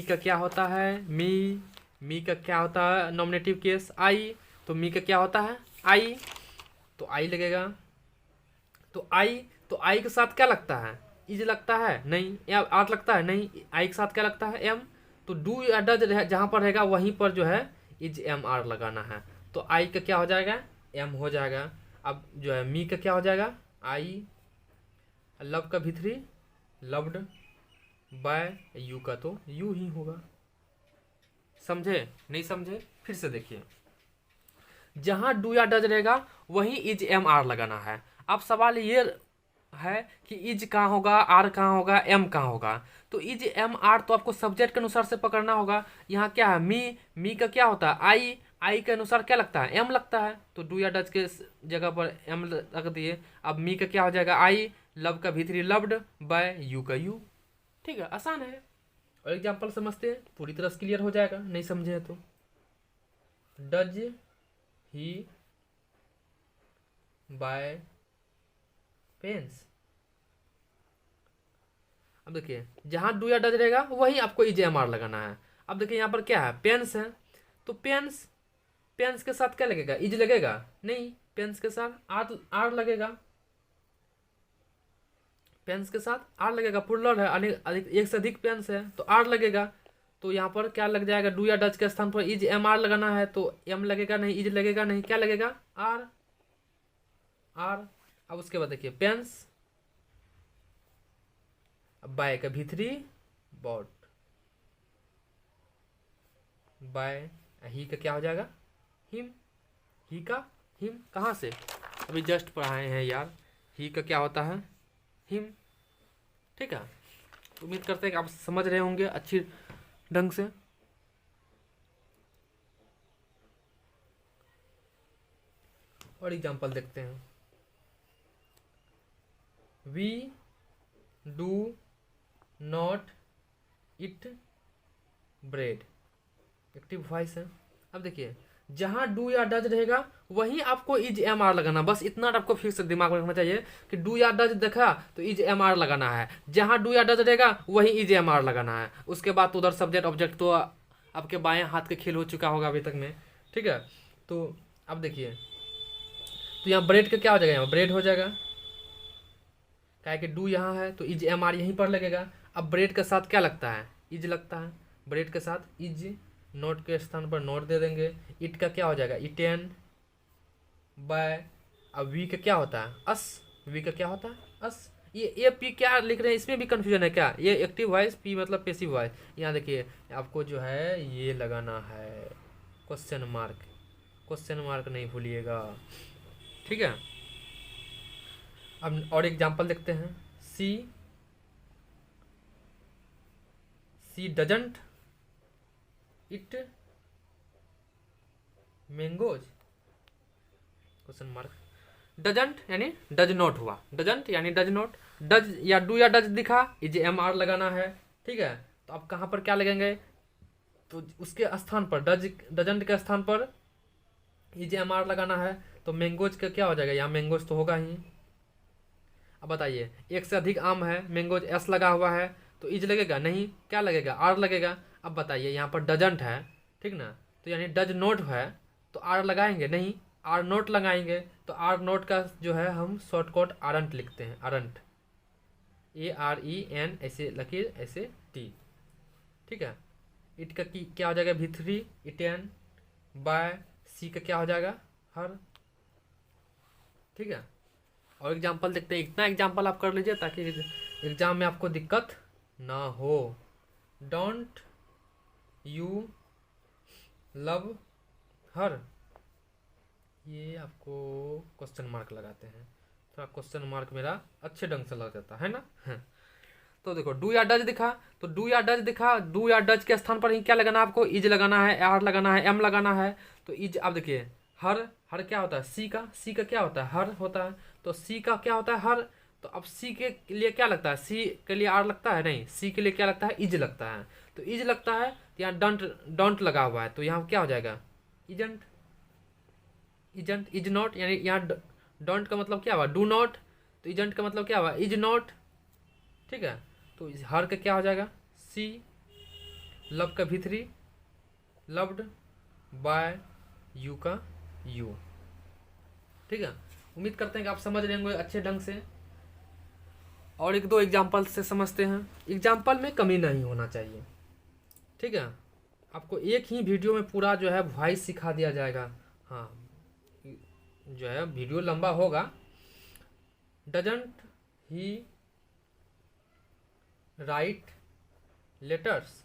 का क्या होता है, मी का क्या होता है नॉमिनेटिव केस, आई, तो मी का क्या होता है आई, तो आई लगेगा। तो आई के साथ क्या लगता है, इज लगता है नहीं, या आर लगता है नहीं, आई के साथ क्या लगता है एम। तो डू या डज जहां पर रहेगा वहीं पर जो है इज एम आर लगाना है। तो आई का क्या हो जाएगा, एम हो जाएगा। अब जो है मी का क्या हो जाएगा, आई, लव का भीतरी लव्ड, बाय यू का तो यू ही होगा। समझे नहीं समझे, फिर से देखिए, जहां डू या डज रहेगा वहीं इज एम आर लगाना है। अब सवाल ये है कि इज कहाँ होगा, आर कहाँ होगा, एम कहाँ होगा। तो इज एम आर तो आपको सब्जेक्ट के अनुसार से पकड़ना होगा। यहाँ क्या है, मी का क्या होता है आई के अनुसार क्या लगता है, एम लगता है, तो डू या डज के जगह पर एम रख दिए। अब मी का क्या हो जाएगा आई, लव का भीतरी लव्ड, बाय यू का यू। ठीक है, आसान है। और एग्जाम्पल समझते हैं, पूरी तरह से क्लियर हो जाएगा, नहीं समझे तो। Does he buy pens. अब देखिए, जहां डू या डज रहेगा वही आपको इज एम आर लगाना है। अब देखिए यहाँ पर क्या है, पेन्स है, तो पेन्स के साथ क्या लगेगा, इज लगेगा नहीं, पेन्स के साथ आर लगेगा, पेन्स के साथ आर लगेगा, प्लुरल है, एक से अधिक पेन्स है तो आर लगेगा। तो यहाँ पर क्या लग जाएगा, डू या डज के स्थान पर इज एम आर लगाना है तो एम लगेगा नहीं, इज लगेगा नहीं, क्या लगेगा आर। अब उसके बाद देखिए, पेन्स, बाय का भीतरी बॉट, बाय ही का क्या हो जाएगा हिम, ही का हिम, कहाँ से अभी जस्ट पढ़ाए हैं यार, ही का क्या होता है हिम। ठीक है, उम्मीद करते हैं कि आप समझ रहे होंगे अच्छी ढंग से। और एग्जांपल देखते हैं, we do not eat bread, active voice है। अब देखिए, जहां डू या डज रहेगा वहीं आपको इज एम आर लगाना, बस इतना आपको फिक्स दिमाग में रखना चाहिए कि डू या डज देखा तो इज एम आर लगाना है। जहां डू या डज रहेगा वहीं इज एम आर लगाना है। उसके बाद तो उधर सब्जेक्ट ऑब्जेक्ट तो आपके बाएं हाथ के खेल हो चुका होगा अभी तक में। ठीक है, तो अब देखिए, तो यहाँ ब्रेड का क्या हो जाएगा, यहाँ ब्रेड हो जाएगा, क्या है कि डू यहाँ है तो इज एम आर यहीं पर लगेगा। अब ब्रेड के साथ क्या लगता है, इज लगता है, ब्रेड के साथ इज, नोट के स्थान पर नोट दे देंगे। इट का क्या हो जाएगा इटेन, बाय। अब वी का क्या होता है अस, वी का क्या होता है अस। ये पी क्या लिख रहे हैं, इसमें भी कंफ्यूजन है क्या, ये एक्टिव वॉइस, पी मतलब पेसिव वॉइस। यहाँ देखिए आपको जो है ये लगाना है क्वेश्चन मार्क, क्वेश्चन मार्क नहीं भूलिएगा, ठीक है। अब और एग्जांपल देखते हैं। She doesn't eat mangoes, question mark. Doesn't यानी डज नॉट हुआ, डजंट यानी डज नॉट, डज या डू या डज दिखा, इज एम आर लगाना है, ठीक है। तो अब कहाँ पर क्या लगेंगे, तो उसके स्थान पर डजंट के स्थान पर इज एम आर लगाना है। तो मैंगोज का क्या हो जाएगा, यहाँ मैंगोज तो होगा ही। अब बताइए एक से अधिक आम है, मैंगोज एस लगा हुआ है, तो इज लगेगा नहीं, क्या लगेगा आर लगेगा। अब बताइए यहाँ पर डजंट है, ठीक ना, तो यानी डज नोट है, तो आर लगाएंगे नहीं, आर नोट लगाएंगे। तो आर नोट का जो है हम शॉर्टकट आरंट लिखते हैं, आरंट, AREN ऐसे लकीर ऐसे टी, ठीक है। इट का क्या हो जाएगा V3 इटेन, बाय सी का क्या हो जाएगा हर, ठीक है। और एग्जाम्पल देखते हैं, इतना एग्जाम्पल आप कर लीजिए ताकि एग्जाम में आपको दिक्कत ना हो। डोंट यू लव हर, ये आपको क्वेश्चन मार्क लगाते हैं, थोड़ा क्वेश्चन मार्क मेरा अच्छे ढंग से लग जाता है ना। तो देखो डू या डज दिखा, तो डू या डज दिखा, डू या डज के स्थान पर ही क्या लगाना है आपको, इज लगाना है, आर लगाना है, एम लगाना है। तो इज, अब देखिए हर, हर क्या होता है सी का क्या होता है हर होता है, तो सी का क्या होता है हर। तो अब सी के लिए क्या लगता है, सी के लिए आर लगता है नहीं, सी के लिए क्या लगता है इज लगता है। तो इज लगता है तो यहाँ डोंट लगा हुआ है, तो यहाँ क्या हो जाएगा इजंट, इजंट इज नॉट, यानी यहाँ डोंट का मतलब क्या हुआ डू नॉट, तो इजंट का मतलब क्या हुआ इज नॉट, ठीक है। तो हर का क्या हो जाएगा सी, लव का V3 लव्ड, बाय यू का यू, ठीक है। उम्मीद करते हैं कि आप समझ रहे होंगे अच्छे ढंग से। और एक दो एग्जाम्पल से समझते हैं, एग्जाम्पल में कमी नहीं होना चाहिए, ठीक है। आपको एक ही वीडियो में पूरा जो है वॉइस सिखा दिया जाएगा, हाँ जो है वीडियो लंबा होगा। डजंट ही राइट लेटर्स,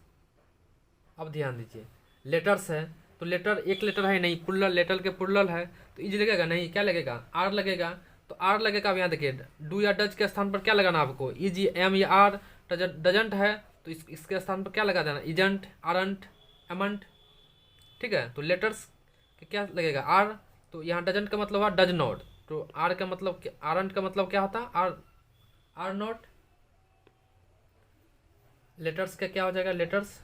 अब ध्यान दीजिए लेटर्स है, तो लेटर एक लेटर है नहीं, पुल्लल, लेटर के पुल्लल है, तो इज लगेगा नहीं, क्या लगेगा आर लगेगा। तो आर लगेगा, अब यहाँ देखिए डू या डज के स्थान पर क्या लगाना आपको इज, एम या आर, डजंट है तो इसके स्थान पर क्या लगा देना इजंट, आरंट, एमंट, ठीक है। तो लेटर्स के क्या लगेगा आर, तो यहाँ डजंट का मतलब हुआ डज नॉट, तो आर का मतलब आरंट का मतलब क्या होता है आर नॉट। लेटर्स का क्या हो जाएगा लेटर्स,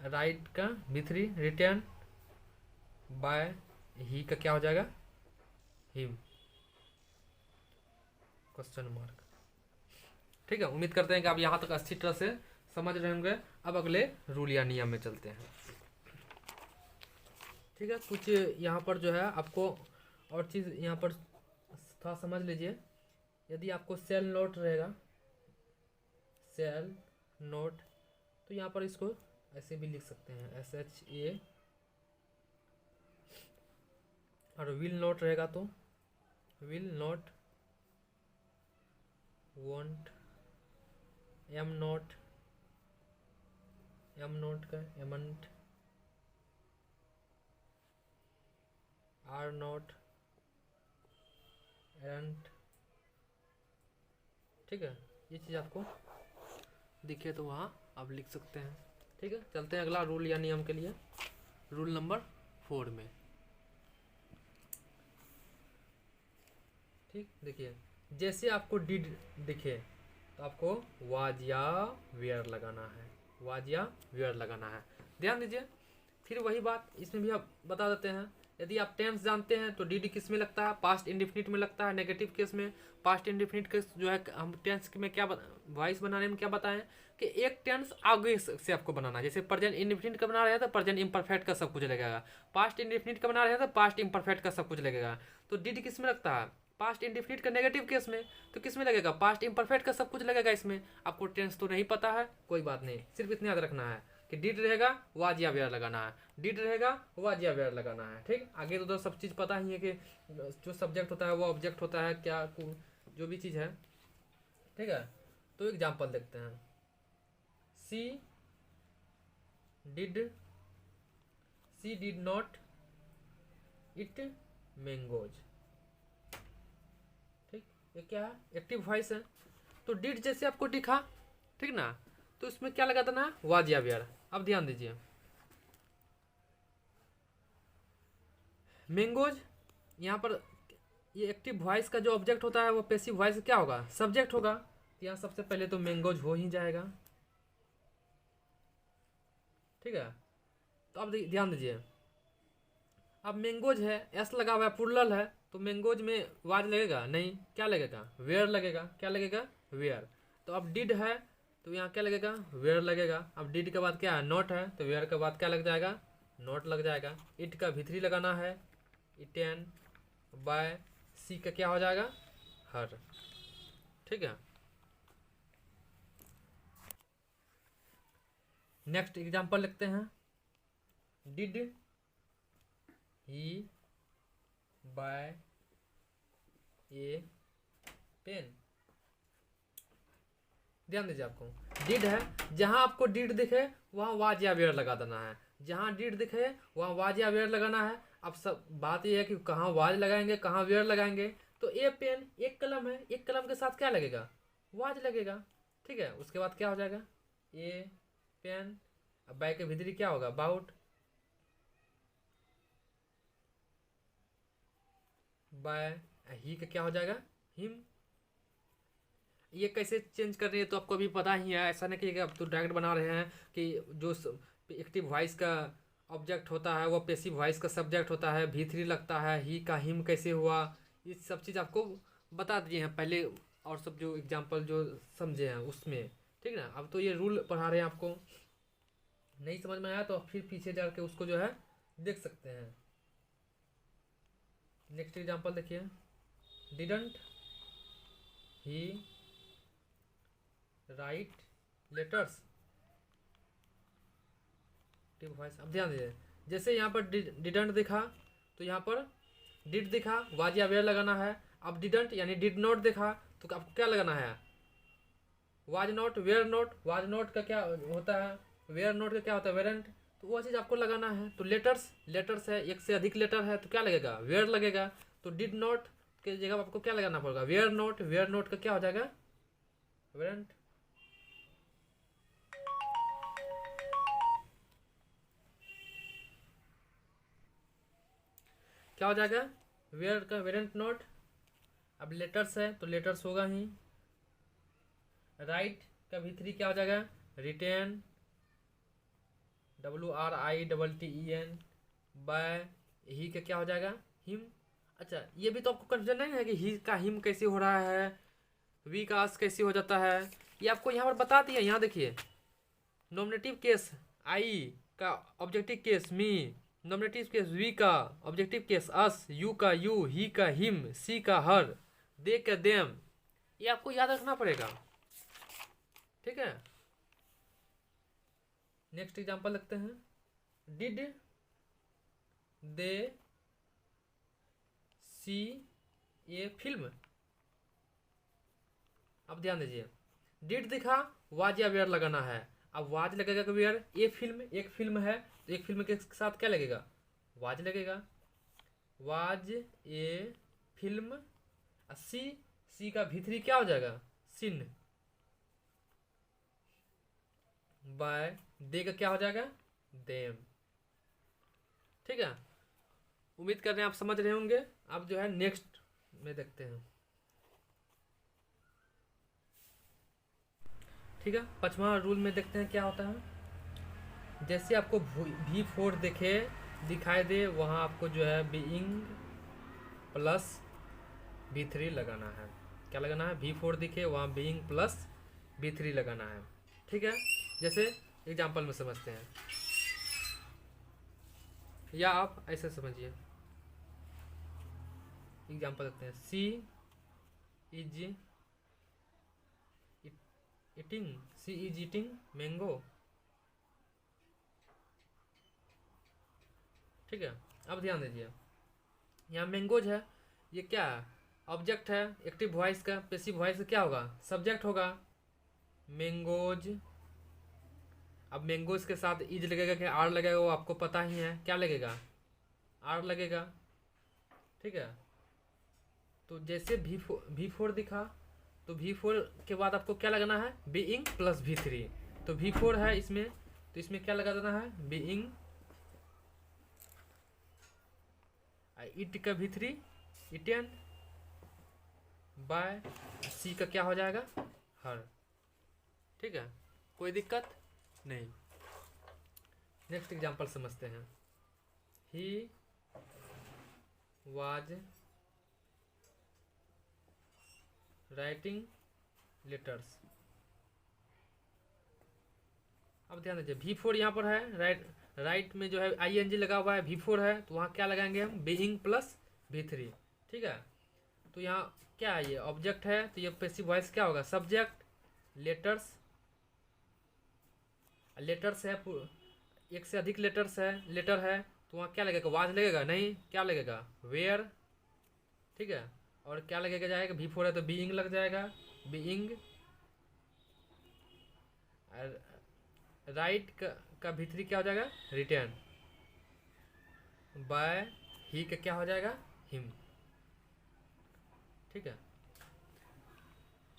राइट का V3 रिटर्न, बाय ही का क्या हो जाएगा हिम, क्वेश्चन मार्क, ठीक है। उम्मीद करते हैं कि आप यहाँ तक अच्छी तरह से समझ रहे होंगे। अब अगले रूल या नियम में चलते हैं, ठीक है। कुछ यहाँ पर जो है आपको और चीज़ यहाँ पर थोड़ा समझ लीजिए। यदि आपको सेल नोट रहेगा, सेल नोट, तो यहाँ पर इसको ऐसे भी लिख सकते हैं SHA, और विल नोट रहेगा तो will not, won't, am not का एमंट, आर नोट, एरंट, ठीक है। ये चीज़ आपको दिखे तो वहाँ आप लिख सकते हैं, ठीक है। चलते हैं अगला रूल या नियम के लिए, रूल नंबर 4 में, ठीक। देखिए जैसे आपको डिड दिखे तो आपको वाज या वेयर लगाना है, वाज या वेयर लगाना है, ध्यान दीजिए। फिर वही बात इसमें भी आप बता देते हैं, यदि आप टेंस जानते हैं तो डिड किस में लगता है, पास्ट इंडिफिनिट में लगता है, नेगेटिव केस में। पास्ट इंडिफिनिट केस जो है हम टेंस में क्या वॉइस बनाने में क्या बताएं कि एक टेंस आगे से आपको बनाना है। जैसे प्रेजेंट इंडिफिनिट का बना रहे हैं तो प्रेजेंट इम्परफेक्ट का सब कुछ लगेगा, पास्ट इंडिफिनिट का बना रहे हैं तो पास्ट इम्परफेक्ट का सब कुछ लगेगा। तो डिड किस में लगता है पास्ट इंडिफिनिट का नेगेटिव केस में, तो किस में लगेगा, पास्ट इम्परफेक्ट का सब कुछ लगेगा इसमें। आपको टेंस तो नहीं पता है, कोई बात नहीं, सिर्फ इतना याद रखना है कि डिड रहेगा वाज या वेयर लगाना है, डिड रहेगा वाज या वेयर लगाना है। ठीक, आगे तो सब चीज़ पता ही है कि जो सब्जेक्ट होता है वो ऑब्जेक्ट होता है, क्या जो भी चीज़ है। ठीक है, तो एग्जाम्पल देखते हैं। सी डिड नॉट इट मैंगोज। ठीक, ये क्या है, एक्टिव वॉइस है, तो डिड जैसे आपको दिखा, ठीक ना, तो इसमें क्या लगा देना है, वाज या वेयर। अब ध्यान दीजिए, मैंगोज यहाँ पर ये एक्टिव वॉइस का जो ऑब्जेक्ट होता है वो पैसिव वॉइस क्या होगा, सब्जेक्ट होगा। तो यहाँ सबसे पहले तो मैंगोज हो ही जाएगा। ठीक है, तो अब ध्यान दीजिए, अब मैंगोज है, एस लगा हुआ है, पुरलल है, तो मैंगोज में वाज लगेगा नहीं, क्या लगेगा, वेयर लगेगा। क्या लगेगा, वेयर। तो अब डिड है तो यहाँ क्या लगेगा, वेयर लगेगा। अब डिड के बाद क्या है, नॉट है, तो वेयर के बाद क्या लग जाएगा, नॉट लग जाएगा। इट का भीतरी लगाना है, इटेन, बाय, सी का क्या हो जाएगा, हर। ठीक है, नेक्स्ट एग्जांपल लिखते हैं। Did he buy a pen. ध्यान दीजिए, आपको डिड है, जहां आपको डिड दिखे वहां वाज या वेयर लगा देना है, जहां डिड दिखे वहां वाज या वेयर लगाना है। अब सब बात यह है कि कहाँ वाज लगाएंगे कहाँ वेयर लगाएंगे। तो ए पेन एक कलम है, एक कलम के साथ क्या लगेगा, वाज लगेगा। ठीक है, उसके बाद क्या हो जाएगा, ए पेन, अब बाय के भीतरी क्या होगा, बाउट, बाय ही का क्या हो जाएगा, हिम। ये कैसे चेंज कर रही है तो आपको अभी पता ही है, ऐसा नहीं कि आप तो डायरेक्ट बना रहे हैं कि जो एक्टिव वॉइस का ऑब्जेक्ट होता है वो पैसिव वॉइस का सब्जेक्ट होता है, भी3 लगता है, ही का हिम कैसे हुआ, ये सब चीज़ आपको बता दिए हैं पहले, और सब जो एग्जांपल जो समझे हैं उसमें। ठीक ना, अब तो ये रूल पढ़ा रहे हैं आपको, नहीं समझ में आया तो फिर पीछे जाके उसको जो है देख सकते हैं। नेक्स्ट एग्जांपल देखिए, डिडंट ही राइट लेटर्स। अब ध्यान दीजिए, जैसे यहाँ पर डिडंट दिखा तो यहाँ पर डिड दिखा, वाज या वेयर लगाना है। अब डिडंट यानी डिड नॉट दिखा तो आपको क्या लगाना है, was not, were not. Was not का क्या होता है, वेयर नॉट का क्या होता है, वेरेंट। तो वो चीज़ आपको लगाना है। तो लेटर्स है, एक से अधिक लेटर है तो क्या लगेगा, वेयर लगेगा। तो डिड नॉट के जगह आपको क्या लगाना पड़ेगा, वेयर नॉट का क्या हो जाएगा, वेरेंट। क्या हो जाएगा, वेयर का वेरेंट नॉट। अब लेटर्स है तो लेटर्स होगा ही। राइट का भी3 क्या हो जाएगा, रिटेन, WRITTEN, बाय ही का क्या हो जाएगा, हिम। अच्छा, ये भी तो आपको कंफ्यूजन नहीं है कि ही का हिम कैसे हो रहा है, वी का अस कैसे हो जाता है, ये आपको यहाँ पर बता दिया। यहाँ देखिए, नॉमिनेटिव केस आई का objective case me, nominative case we का ऑब्जेक्टिव केस अस, यू का यू, ही का हिम, सी का हर, दे का देम, ये आपको याद रखना पड़ेगा। ठीक है, नेक्स्ट एग्जांपल लगते हैं। Did they see a film. अब ध्यान दीजिए, डिड दिखा, वाज या वेयर लगाना है। अब वाज लगेगा कि वेयर, ए फिल्म, एक फिल्म है तो एक फिल्म के साथ क्या लगेगा, वाज लगेगा। वाज ए फिल्म, सी का भी3 क्या हो जाएगा, सिन, बाय दे का क्या हो जाएगा, देम। ठीक है, उम्मीद कर रहे हैं आप समझ रहे होंगे। अब जो है नेक्स्ट में देखते हैं। ठीक है, 5वां रूल में देखते हैं क्या होता है। जैसे आपको V4 दिखाई दे वहाँ आपको जो है बीइंग प्लस V3 लगाना है। क्या लगाना है, V4 दिखे वहाँ बीइंग प्लस V3 लगाना है। ठीक है, जैसे एग्जाम्पल में समझते हैं, या आप ऐसे समझिए। एग्जाम्पल देखते हैं, she is eating, she is eating mango. ठीक है, अब ध्यान दीजिए, यहाँ मैंगोज है, ये क्या है, ऑब्जेक्ट है। एक्टिव वॉइस का, पैसिव वॉइस का क्या होगा, सब्जेक्ट होगा, मैंगोज। अब मैंगोज के साथ इज लगेगा कि आर लगेगा, वो आपको पता ही है, क्या लगेगा, आर लगेगा। ठीक है, तो जैसे V4 दिखा, तो V4 के बाद आपको क्या लगाना है, बीइंग प्लस V3। तो V4 है इसमें, तो इसमें क्या लगा देना है, बीइंग, इट का V3 इटेन, बाय सी का क्या हो जाएगा, हर। ठीक है, कोई दिक्कत नहीं। नेक्स्ट एग्जांपल समझते हैं। He was writing letters. अब ध्यान दीजिए, V4 यहाँ पर है, राइट में जो है ING लगा हुआ है, V4 है, तो वहाँ क्या लगाएंगे हम, बीइंग प्लस V3। ठीक है, तो यहाँ क्या है, ये ऑब्जेक्ट है, तो ये पैसिव वॉइस क्या होगा, सब्जेक्ट, लेटर्स। लेटर्स है, एक से अधिक लेटर्स है, लेटर है, तो वहाँ क्या लगेगा, वाज लगेगा, नहीं, क्या लगेगा, वेयर। ठीक है, और क्या लगेगा जाएगा, V4 है तो बीइंग लग जाएगा, बीइंग। राइट का V3 क्या हो जाएगा, रिटर्न, बाय ही का क्या हो जाएगा, हिम। ठीक है,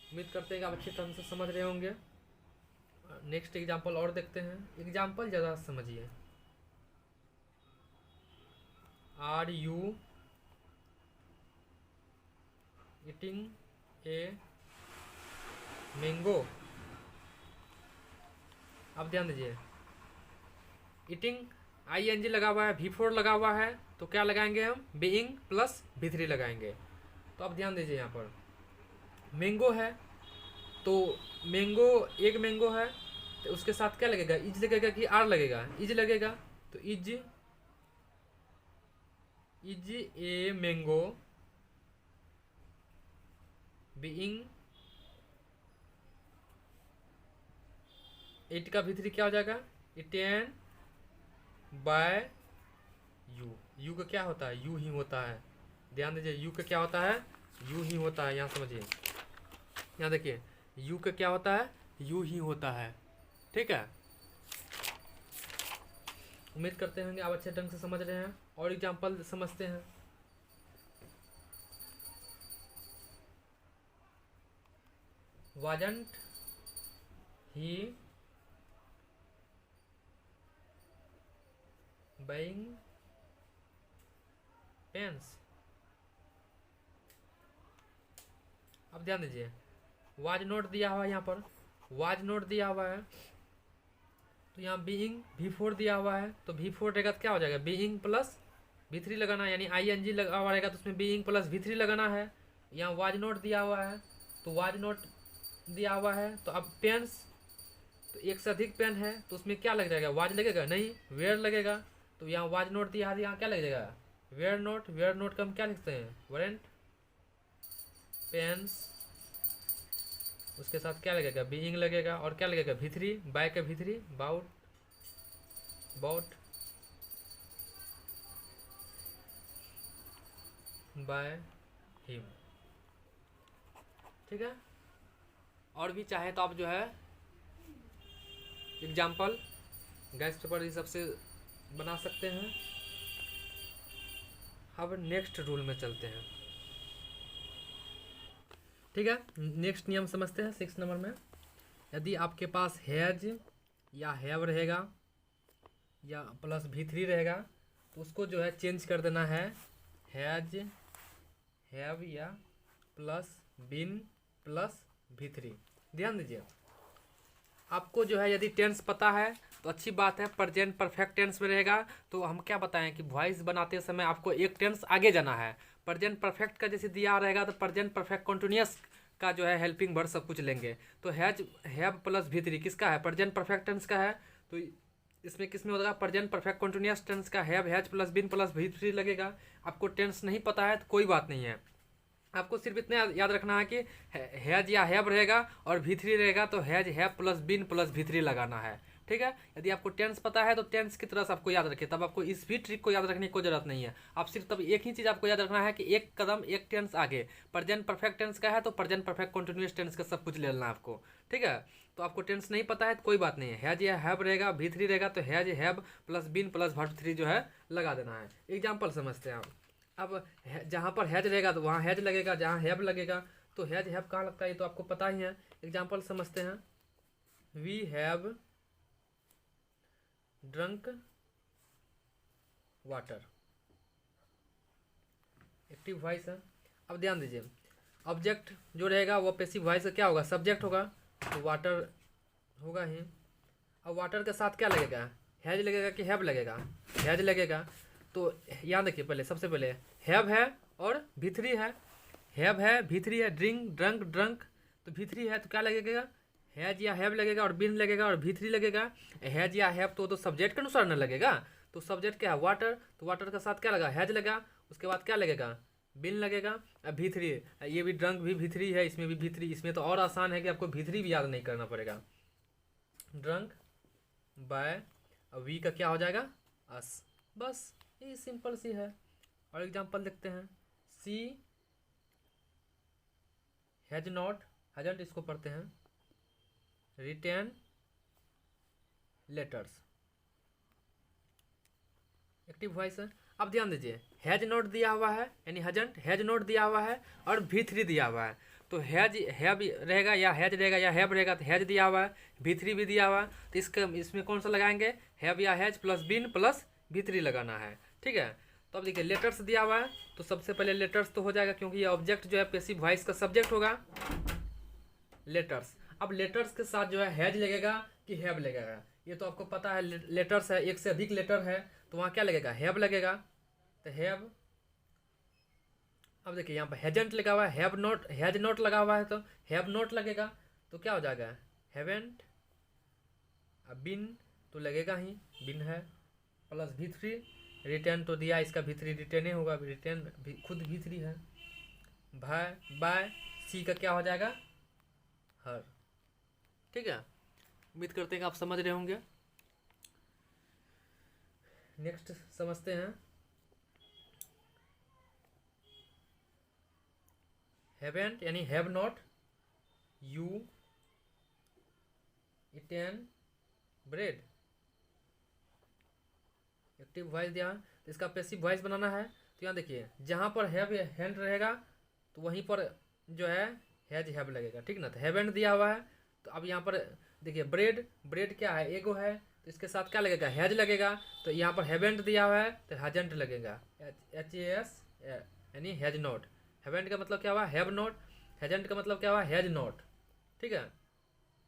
उम्मीद करते हैं कि आप अच्छी तरह से समझ रहे होंगे। नेक्स्ट एग्जांपल और देखते हैं, एग्जांपल ज़्यादा समझिए। Are you eating a mango. अब ध्यान दीजिए, ईटिंग ING लगा हुआ है, V4 लगा हुआ है, तो क्या लगाएंगे हम, बीइंग प्लस V3 लगाएंगे। तो अब ध्यान दीजिए, यहाँ पर मैंगो है, तो मैंगो, एक मैंगो है, तो उसके साथ क्या लगेगा, इज लगेगा कि आर लगेगा, इज लगेगा, तो is a mango being, it का V3 क्या हो जाएगा, इटेन बाय यू। यू का क्या होता है, यू ही होता है। ध्यान दीजिए, यू का क्या होता है, यू ही होता है। यहाँ समझिए, यहाँ देखिए, यू का क्या होता है, यू ही होता है। ठीक है, उम्मीद करते हैं कि आप अच्छे ढंग से समझ रहे हैं। और एग्जांपल समझते हैं। वाजंट ही बाइंग पेन्स। अब ध्यान दीजिए, वाज नोट दिया हुआ है, यहाँ पर वाज नोट दिया हुआ है, तो यहाँ बीइंग V4 दिया हुआ है, तो V4 रहेगा तो क्या हो जाएगा, बीइंग प्लस V3 लगाना है, यानी ING लगा हुआ रहेगा तो उसमें बीइंग प्लस V3 लगाना है। यहाँ वाज नोट दिया हुआ है, तो वाज नोट दिया हुआ है, तो अब पेन्स, तो एक से अधिक पेन है, तो उसमें क्या लग जाएगा, वाज लगेगा, नहीं, वेयर लगेगा। तो यहाँ वाज नोट दिया है, यहाँ क्या लग जाएगा, वेयर नोट। वेयर नोट का हम क्या लिखते हैं, वरेंट पेन्स, उसके साथ क्या लगेगा, बीइंग लगेगा, और क्या लगेगा, V3, बाय का V3, bought, bought by him. ठीक है, और भी चाहे तो आप जो है एग्जाम्पल गैस पेपर इस सबसे बना सकते हैं। अब नेक्स्ट रूल में चलते हैं। ठीक है, नेक्स्ट नियम समझते हैं 6 नंबर में। यदि आपके पास हैज या हैव रहेगा या प्लस V3 रहेगा, तो उसको जो है चेंज कर देना है, हैज, हैव या प्लस बिन प्लस V3। ध्यान दीजिए, आपको जो है यदि टेंस पता है तो अच्छी बात है, प्रेजेंट परफेक्ट टेंस में रहेगा। तो हम क्या बताएं कि वॉइस बनाते समय आपको एक टेंस आगे जाना है। प्रेजेंट परफेक्ट का जैसे दिया रहेगा तो प्रेजेंट परफेक्ट कंटिन्यूअस का जो है हेल्पिंग वर्ब सब कुछ लेंगे। तो हैज, हैव प्लस V3 किसका है, प्रेजेंट परफेक्ट टेंस का है। तो इसमें किस में होगा, प्रेजेंट परफेक्ट कंटिन्यूअस टेंस का have, has plus been plus V3 लगेगा। आपको टेंस नहीं पता है तो कोई बात नहीं है, आपको सिर्फ इतना याद रखना है कि हैज या हैव रहेगा और V3 रहेगा तो has have plus been plus V3 लगाना है। ठीक है, यदि आपको टेंस पता है तो टेंस की तरह से आपको याद रखें, तब आपको इस भी ट्रिक को याद रखने की कोई जरूरत नहीं है। आप सिर्फ तब एक ही चीज़ आपको याद रखना है कि एक कदम एक टेंस आगे, प्रेजेंट परफेक्ट टेंस का है तो प्रेजेंट परफेक्ट कंटिन्यूअस टेंस का सब कुछ ले लेना है आपको। ठीक है, तो आपको टेंस नहीं पता है तो कोई बात नहीं है, हैज या हैव रहेगा, V3 रहेगा तो has have plus been plus verb 3 जो है लगा देना है। एग्जाम्पल समझते हैं आप। अब जहाँ पर हैज रहेगा तो वहाँ हैज लगेगा, जहाँ हैव लगेगा तो हैज हैव कहाँ लगता है ये तो आपको पता ही है। एग्जाम्पल समझते हैं। We have drunk water, active voice है। अब ध्यान दीजिए, ऑब्जेक्ट जो रहेगा वो पैसिव वॉइस का क्या होगा, सब्जेक्ट होगा, तो वाटर होगा ही। अब वाटर के साथ क्या लगेगा, हैज लगेगा कि हैव लगेगा, हैज लगेगा। तो याद रखिए, पहले सबसे पहले हैव है और V3 है, हैव है V3 है, ड्रिंक ड्रंक ड्रंक तो V3 है तो क्या लगेगा, हैज या हैव लगेगा और बीन लगेगा और V3 लगेगा। हैज या हैव तो सब्जेक्ट के अनुसार न लगेगा, तो सब्जेक्ट क्या है वाटर, तो वाटर के साथ क्या लगा, हैज लगा, उसके बाद क्या लगेगा, बिन लगेगा। अब V3, ये भी ड्रंक भी V3 है, इसमें भी V3, इसमें तो और आसान है कि आपको V3 भी याद नहीं करना पड़ेगा। ड्रंक बाय, अब वी का क्या हो जाएगा, अस, बस ये सिंपल सी है। और एग्जांपल देखते हैं। सी हैज नॉट, हैजंट इसको पढ़ते हैं, रिटर्न लेटर्स, एक्टिव वॉइस है। अब ध्यान दीजिए, हैज नॉट दिया हुआ है यानी हैजंट, हैज नॉट दिया हुआ है और V3 दिया हुआ है, तो हैज हैव रहेगा या हैज रहेगा या हैव रहेगा, तो हैज दिया हुआ है, V3 भी दिया हुआ है, तो इसमें कौन सा लगाएंगे, हैव या has plus been plus V3 लगाना है। ठीक है, तो अब देखिए लेटर्स दिया हुआ है तो सबसे पहले लेटर्स तो हो जाएगा, क्योंकि ये ऑब्जेक्ट जो है पैसिव वॉइस का सब्जेक्ट होगा, लेटर्स। अब लेटर्स के साथ जो है हैज लगेगा कि हैव लगेगा, ये तो आपको पता है, लेटर्स है, एक से अधिक लेटर है तो वहाँ क्या लगेगा, हैव लगेगा, तो हैव। अब देखिए यहाँ पर हैजेंट लगा हुआ है, हैव नॉट, हैज नॉट लगा हुआ है तो हैव नॉट लगेगा, तो क्या हो जाएगा, हैवेंट। अब बिन तो लगेगा ही, बिन है, प्लस V3, रिटर्न तो दिया, इसका V3 रिटर्न ही होगा, रिटर्न भी खुद V3 है, बाय बाय, सी का क्या हो जाएगा, हर। ठीक है, उम्मीद करते हैं कि आप समझ रहे होंगे। नेक्स्ट समझते हैं। हैवेंट यानी have not you eaten bread, active voice दिया, तो इसका पैसिव वॉइस बनाना है। तो यहाँ देखिए, जहाँ पर हैव हैंड रहेगा तो वहीं पर जो है हैज हैव लगेगा। ठीक ना, तो हैवेंट दिया हुआ है, तो अब यहाँ पर देखिए ब्रेड, ब्रेड क्या है, एगो है, तो इसके साथ क्या लगेगा, हैज लगेगा, तो यहाँ पर हैवेंट दिया हुआ है तो हैजेंट लगेगा, HAS यानी हैज नॉट। हैवेंट का मतलब क्या हुआ, हैव नॉट, हैजेंट का मतलब क्या हुआ, हैज नॉट। ठीक है,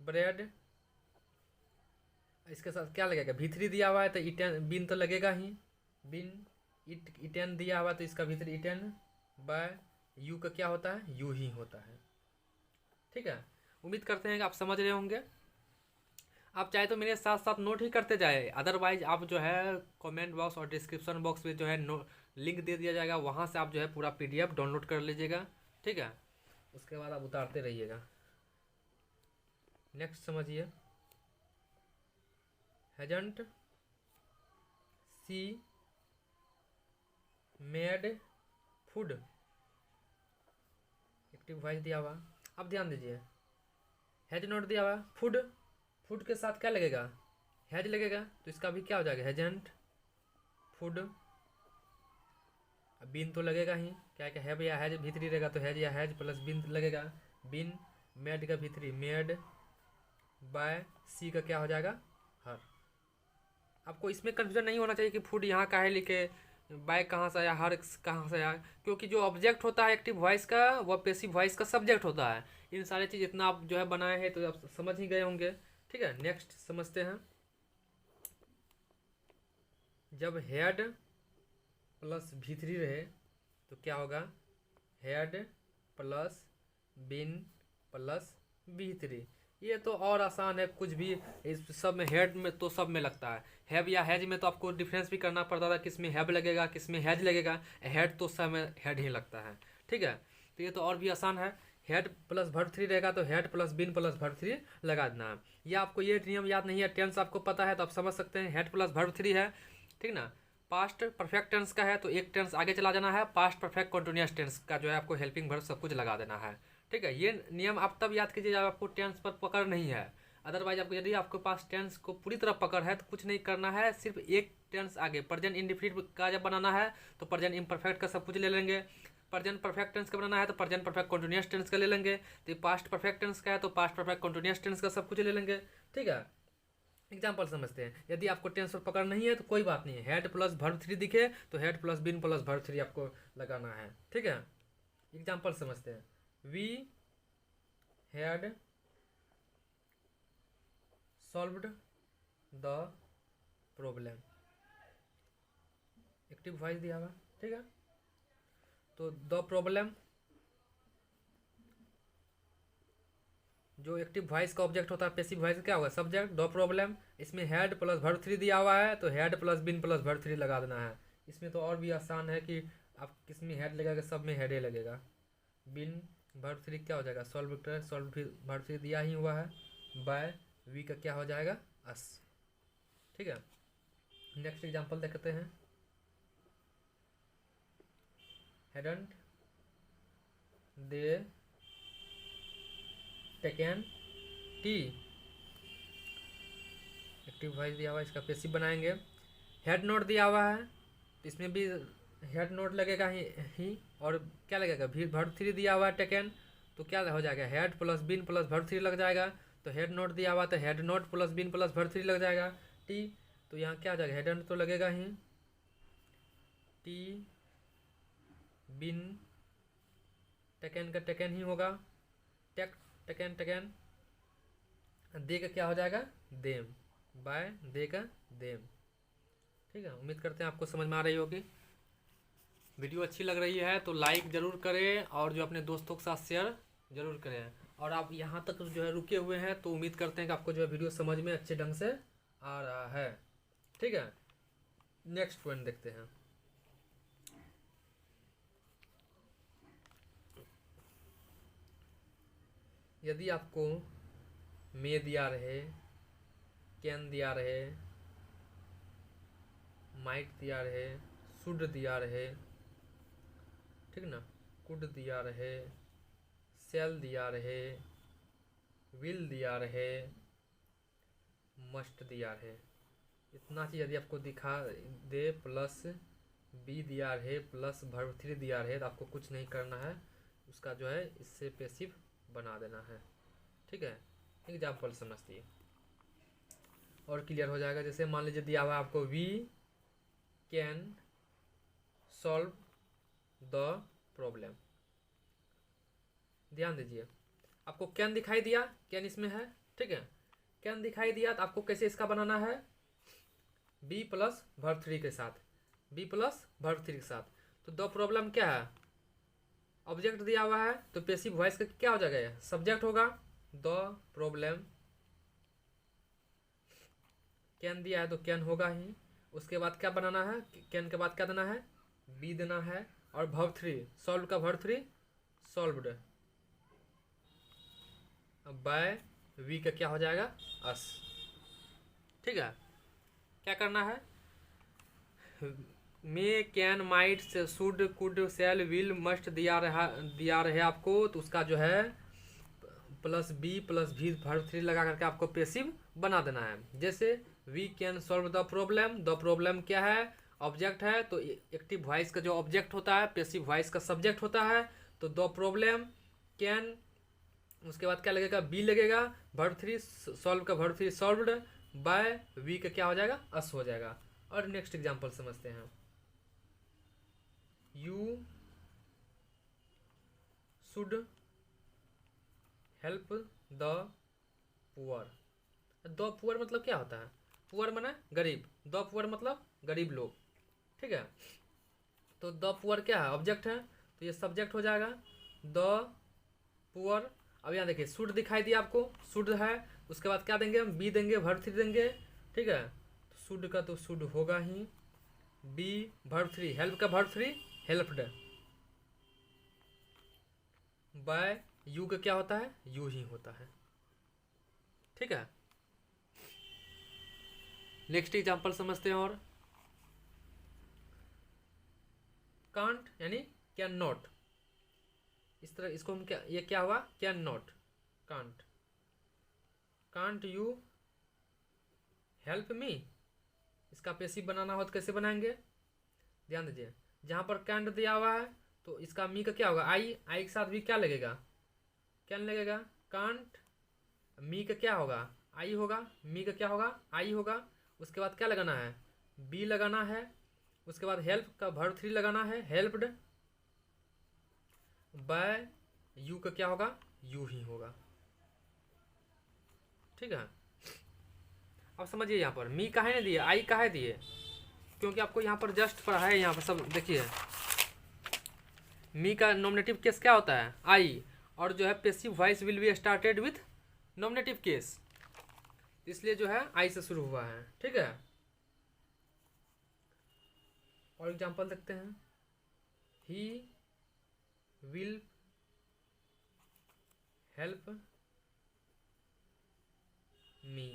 ब्रेड, इसके साथ क्या लगेगा, V3 दिया हुआ है तो इटन, बिन तो लगेगा ही, बिन, इटन दिया हुआ तो इसका V3 इटन, बाय, यू का क्या होता है, यू ही होता है। ठीक है, उम्मीद करते हैं कि आप समझ रहे होंगे। आप चाहे तो मेरे साथ साथ नोट ही करते जाए, अदरवाइज आप जो है कमेंट बॉक्स और डिस्क्रिप्शन बॉक्स में जो है लिंक दे दिया जाएगा, वहाँ से आप जो है पूरा PDF डाउनलोड कर लीजिएगा। ठीक है, उसके बाद आप उतारते रहिएगा। नेक्स्ट समझिए, हैजंट सी मेड फूड, एक्टिव वॉइस दिया हुआ। अब ध्यान दीजिए, हैज नॉट दिया हुआ, फूड, फूड के साथ क्या लगेगा, हैज लगेगा, तो इसका भी क्या हो जाएगा, हैजंट फूड। अब बिन तो लगेगा ही, क्या क्या हैव या हैज V3 रहेगा तो हैज या हैज प्लस बिन लगेगा, बिन, मेड का V3 मेड, बाय, सी का क्या हो जाएगा, हर। आपको इसमें कन्फ्यूजन नहीं होना चाहिए कि फूड यहाँ का है लिखे, बाय कहाँ से आया, हर कहाँ से आया, क्योंकि जो ऑब्जेक्ट होता है एक्टिव वॉइस का वह पैसिव वॉइस का सब्जेक्ट होता है। इन सारी चीज़ इतना आप जो है बनाए हैं तो आप समझ ही गए होंगे। ठीक है, नेक्स्ट समझते हैं। जब हेड प्लस V3 रहे तो क्या होगा, head plus been plus V3। ये तो और आसान है, कुछ भी इस सब में, हेड में तो सब में लगता है, हैव या हैज में तो आपको डिफरेंस भी करना पड़ता था, किस में हैव लगेगा किस में हैज लगेगा, हेड तो सब में हेड ही लगता है। ठीक है, तो ये तो और भी आसान है, हेड प्लस वर्ब थ्री रहेगा तो had plus been plus verb three लगा देना है। या आपको ये नियम याद नहीं है, टेंस आपको पता है तो आप समझ सकते हैं, हेड प्लस वर्ब थ्री है, ठीक ना। पास्ट परफेक्ट टेंस का है तो एक टेंस आगे चला जाना है, पास्ट परफेक्ट कंटिन्यूअस टेंस का जो है आपको हेल्पिंग वर्ब सब कुछ लगा देना है, ठीक है। ये नियम आप तब याद कीजिए जब आपको टेंस पर पकड़ नहीं है, अदरवाइज आपको यदि आपके पास टेंस को पूरी तरह पकड़ है तो कुछ नहीं करना है, सिर्फ एक टेंस आगे प्रेजेंट इंडेफिनिट का जब बनाना है तो प्रेजेंट इम्परफेक्ट का सब कुछ ले लेंगे, प्रेजेंट परफेक्ट टेंस का बनाना है तो प्रेजेंट परफेक्ट कंटिन्यूअस टेंस का ले लेंगे, तो पास्ट परफेक्ट टेंस का है तो पास्ट परफेक्ट कंटिन्यूअस टेंस का सब कुछ ले लेंगे, ठीक है। एग्जाम्पल समझते हैं, यदि आपको टेंस पर पकड़ नहीं है तो कोई बात नहीं है, हेड प्लस वर्ब थ्री दिखे तो had plus been plus verb three आपको लगाना है, ठीक है। एग्जाम्पल समझते हैं, we had solved the problem, active voice दिया हुआ, ठीक है। तो द प्रॉब्लम जो एक्टिव वॉइस का ऑब्जेक्ट होता है, पैसिव वॉइस क्या होगा सब्जेक्ट, द प्रॉब्लम, इसमें हेड प्लस वर्ब थ्री दिया हुआ है तो had plus been plus verb three लगा देना है। इसमें तो और भी आसान है कि आप किस में हेड लगेगा, सब में हेड ही लगेगा। बीन वर्ब थ्री क्या हो जाएगा, सॉल्व वर्ब थ्री दिया ही हुआ है, बाय वी का क्या हो जाएगा अस, ठीक है। नेक्स्ट एग्जांपल देखते हैं, हैडंट दे टेकन टी, एक्टिव वॉइस दिया हुआ है, इसका पैसिव बनाएंगे। हेड नोट दिया हुआ है तो इसमें भी हेड नोट लगेगा ही और क्या लगेगा, भी वर्ब थ्री दिया हुआ है टेकन तो क्या हो जाएगा, had plus been plus verb three लग जाएगा, तो हेड नोट दिया हुआ तो had not plus been plus verb three लग जाएगा। टी तो यहाँ क्या हो जाएगा, हेड तो लगेगा ही, टी बीन टेकन का टेकन ही होगा, टेकन दे का क्या हो जाएगा देम, बाय दे का देम, ठीक है। उम्मीद करते हैं आपको समझ में आ रही होगी। वीडियो अच्छी लग रही है तो लाइक ज़रूर करें और जो अपने दोस्तों के साथ शेयर ज़रूर करें। और आप यहाँ तक जो है रुके हुए हैं तो उम्मीद करते हैं कि आपको जो है वीडियो समझ में अच्छे ढंग से आ रहा है, ठीक है। नेक्स्ट पॉइंट देखते हैं, यदि आपको मे दिया रहे, कैन दिया रहे, माइट दिया रहे, शुड दिया रहे, ठीक ना, कुड दिया रहे, सेल दिया रहे, विल दिया रहे, मस्ट दिया रहे, इतना चीज़ यदि आपको दिखा दे, प्लस बी दिया रहे प्लस वर्ब थ्री दिया रहे तो आपको कुछ नहीं करना है, उसका जो है इससे पैसिव बना देना है, ठीक है। एग्जाम्पल समझती है और क्लियर हो जाएगा। जैसे मान लीजिए दिया हुआ आपको we can solve the problem, ध्यान दीजिए, आपको कैन दिखाई दिया, कैन इसमें है, ठीक है। कैन दिखाई दिया तो आपको कैसे इसका बनाना है, बी प्लस वर्ब थ्री के साथ, बी प्लस वर्ब थ्री के साथ। तो द प्रॉब्लम क्या है, ऑब्जेक्ट दिया हुआ है तो पैसिव वॉइस का क्या हो जाएगा, सब्जेक्ट होगा, द प्रॉब्लम, कैन दिया है तो कैन होगा ही, उसके बाद क्या बनाना है, कैन के बाद क्या देना है, बी देना है, और वर्ब थ्री, सॉल्व का verb three solved, by we का क्या हो जाएगा अस, ठीक है। क्या करना है, may can might should could shall will must दिया रहे आपको, तो उसका जो है प्लस बी प्लस भी वर्ब थ्री लगा करके आपको पैसिव बना देना है। जैसे we can solve the problem क्या है, ऑब्जेक्ट है, तो एक्टिव वॉइस का जो ऑब्जेक्ट होता है पैसिव वॉइस का सब्जेक्ट होता है, तो द प्रॉब्लम कैन, उसके बाद क्या लगेगा, बी लगेगा, वर्ब थ्री सॉल्व का verb three solved, by we का क्या हो जाएगा अस हो जाएगा। और नेक्स्ट एग्जांपल समझते हैं, you should help the poor, the poor मतलब क्या होता है, पुअर माने गरीब, द पुअर मतलब गरीब लोग, ठीक है। तो द पुअर क्या है, ऑब्जेक्ट है, तो ये सब्जेक्ट हो जाएगा, द पुअर। अब यहाँ देखिए शुड दिखाई दिया आपको, शुड है, उसके बाद क्या देंगे, बी देंगे, वर्ब थ्री देंगे, ठीक है। तो शुड का तो शुड होगा ही, बी वर्ब थ्री, हेल्प का verb three helped, by you का क्या होता है, यू ही होता है। ठीक है, नेक्स्ट एग्जांपल समझते हैं। और कांट यानी कैन नॉट, इस तरह इसको हम क्या, ये क्या हुआ, can not, can't, can't you help me. इसका पैसिव बनाना हो तो कैसे बनाएंगे, ध्यान दीजिए, जहाँ पर कैंट दिया हुआ है तो इसका मी का क्या होगा, आई, आई के साथ भी क्या लगेगा, कैन लगेगा, कांट, मी का क्या होगा, आई होगा, मी का क्या होगा, आई होगा, उसके बाद क्या लगाना है, बी लगाना है, उसके बाद हेल्प का वर्ब 3 लगाना है, हेल्प्ड, बाय यू का क्या होगा, यू ही होगा। ठीक है, अब समझिए यहाँ पर मी काहे नहीं दिए, आई काहे दिए, क्योंकि आपको यहाँ पर जस्ट पढ़ा है, यहाँ पर सब देखिए, मी का नॉमिनेटिव केस क्या होता है, आई, और जो है passive voice will be started with nominative case, इसलिए जो है आई से शुरू हुआ है। ठीक है, और एग्जांपल देखते हैं, ही विल हेल्प मी।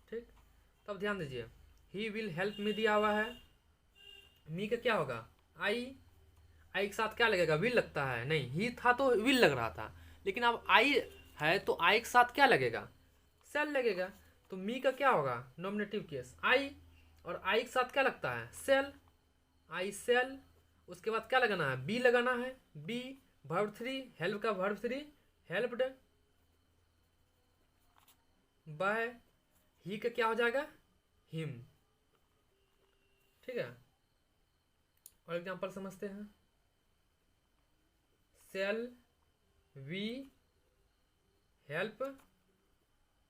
ठीक, तब ध्यान दीजिए, ही विल हेल्प मी दिया हुआ है, मी का क्या होगा, आई, आई के साथ क्या लगेगा, विल लगता है, नहीं ही था तो विल लग रहा था, लेकिन अब आई है तो आई के साथ क्या लगेगा, सेल लगेगा, तो मी का क्या होगा, नॉमिनेटिव केस, आई, और आई के साथ क्या लगता है, सेल, आई सेल, उसके बाद क्या लगाना है, बी लगाना है, बी वर्ब 3, हेल्प का वर्ब 3, हेल्प्ड, बाय ही का क्या हो जाएगा, हिम। ठीक है, और एग्जांपल समझते हैं, सेल वी हेल्प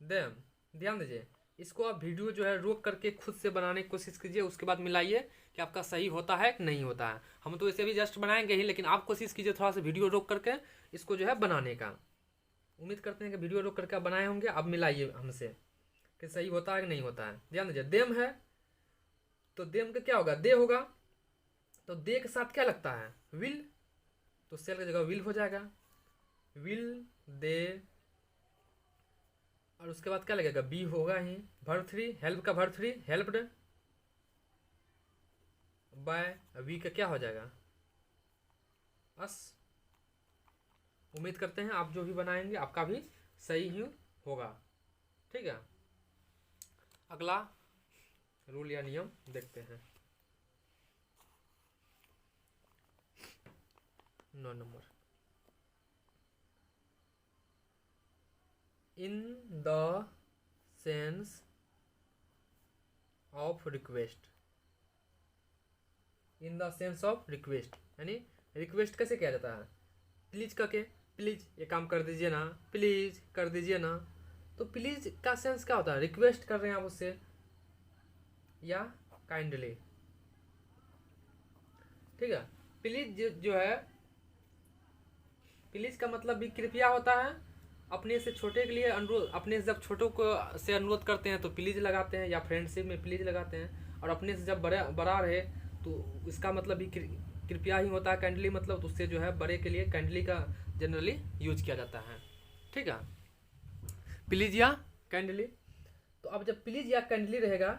देम। ध्यान दीजिए, इसको आप वीडियो जो है रोक करके खुद से बनाने की कोशिश कीजिए, उसके बाद मिलाइए कि आपका सही होता है कि नहीं होता है। हम तो इसे भी जस्ट बनाएंगे ही, लेकिन आप कोशिश कीजिए थोड़ा सा वीडियो रोक करके इसको जो है बनाने का। उम्मीद करते हैं कि वीडियो रोक करके आप बनाए होंगे, अब मिलाइए हमसे कि सही होता है कि नहीं होता है। ध्यान दीजिए, देम है तो देम का क्या होगा, दे होगा, तो दे के साथ क्या लगता है, विल, तो सेल की जगह विल हो जाएगा, विल दे, और उसके बाद क्या लगेगा, बी होगा ही, वर्ब 3, हेल्प का वर्ब 3, हेल्प्ड, बाय वी का क्या हो जाएगा, अस। उम्मीद करते हैं आप जो भी बनाएंगे आपका भी सही ही होगा। ठीक है, अगला रूल या नियम देखते हैं, 9 number, in the sense of request, in the sense of request, यानी रिक्वेस्ट कैसे किया जाता है, प्लीज करके, प्लीज ये काम कर दीजिए ना, प्लीज कर दीजिए ना, तो प्लीज का सेंस क्या होता है, रिक्वेस्ट कर रहे हैं आप उससे, या काइंडली। ठीक है, प्लीज जो है, प्लीज का मतलब भी कृपया होता है, अपने से छोटे के लिए अनुरोध, अपने से जब छोटों को से अनुरोध करते हैं तो प्लीज लगाते हैं, या फ्रेंडशिप में प्लीज लगाते हैं, और अपने से जब बड़ा रहे तो इसका मतलब भी कृपया ही होता है, काइंडली मतलब, तो उससे जो है बड़े के लिए काइंडली का जनरली यूज किया जाता है। ठीक है, प्लीज या काइंडली। तो अब जब प्लीज या काइंडली रहेगा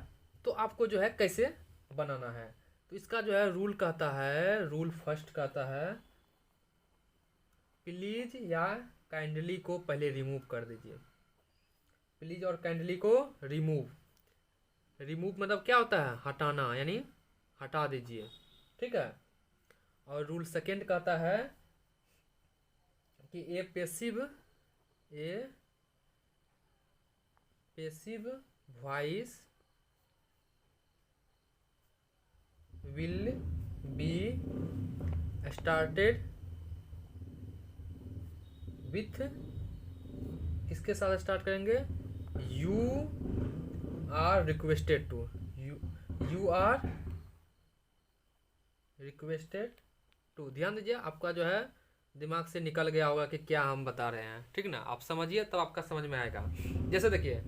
तो आपको जो है कैसे बनाना है, तो इसका जो है रूल कहता है, रूल फर्स्ट कहता है, प्लीज या काइंडली को पहले रिमूव कर दीजिए, प्लीज और काइंडली को रिमूव, रिमूव मतलब क्या होता है, हटाना, यानी हटा दीजिए। ठीक है, और रूल सेकेंड कहता है कि a passive voice will be started with, किसके साथ स्टार्ट करेंगे, you are requested to, you are requested to. ध्यान दीजिए, आपका जो है दिमाग से निकल गया होगा कि क्या हम बता रहे हैं। ठीक ना, आप समझिए तब आपका समझ में आएगा। जैसे देखिए,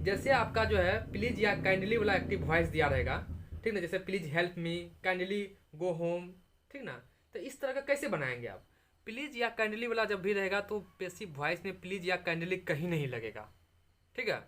जैसे आपका जो है प्लीज या काइंडली वाला एक्टिव वॉइस दिया रहेगा, ठीक ना, जैसे please help me, kindly go home, ठीक ना, तो इस तरह का कैसे बनाएंगे आप, प्लीज या काइंडली वाला जब भी रहेगा तो पेसिव वॉइस में प्लीज या काइंडली कहीं नहीं लगेगा, ठीक है।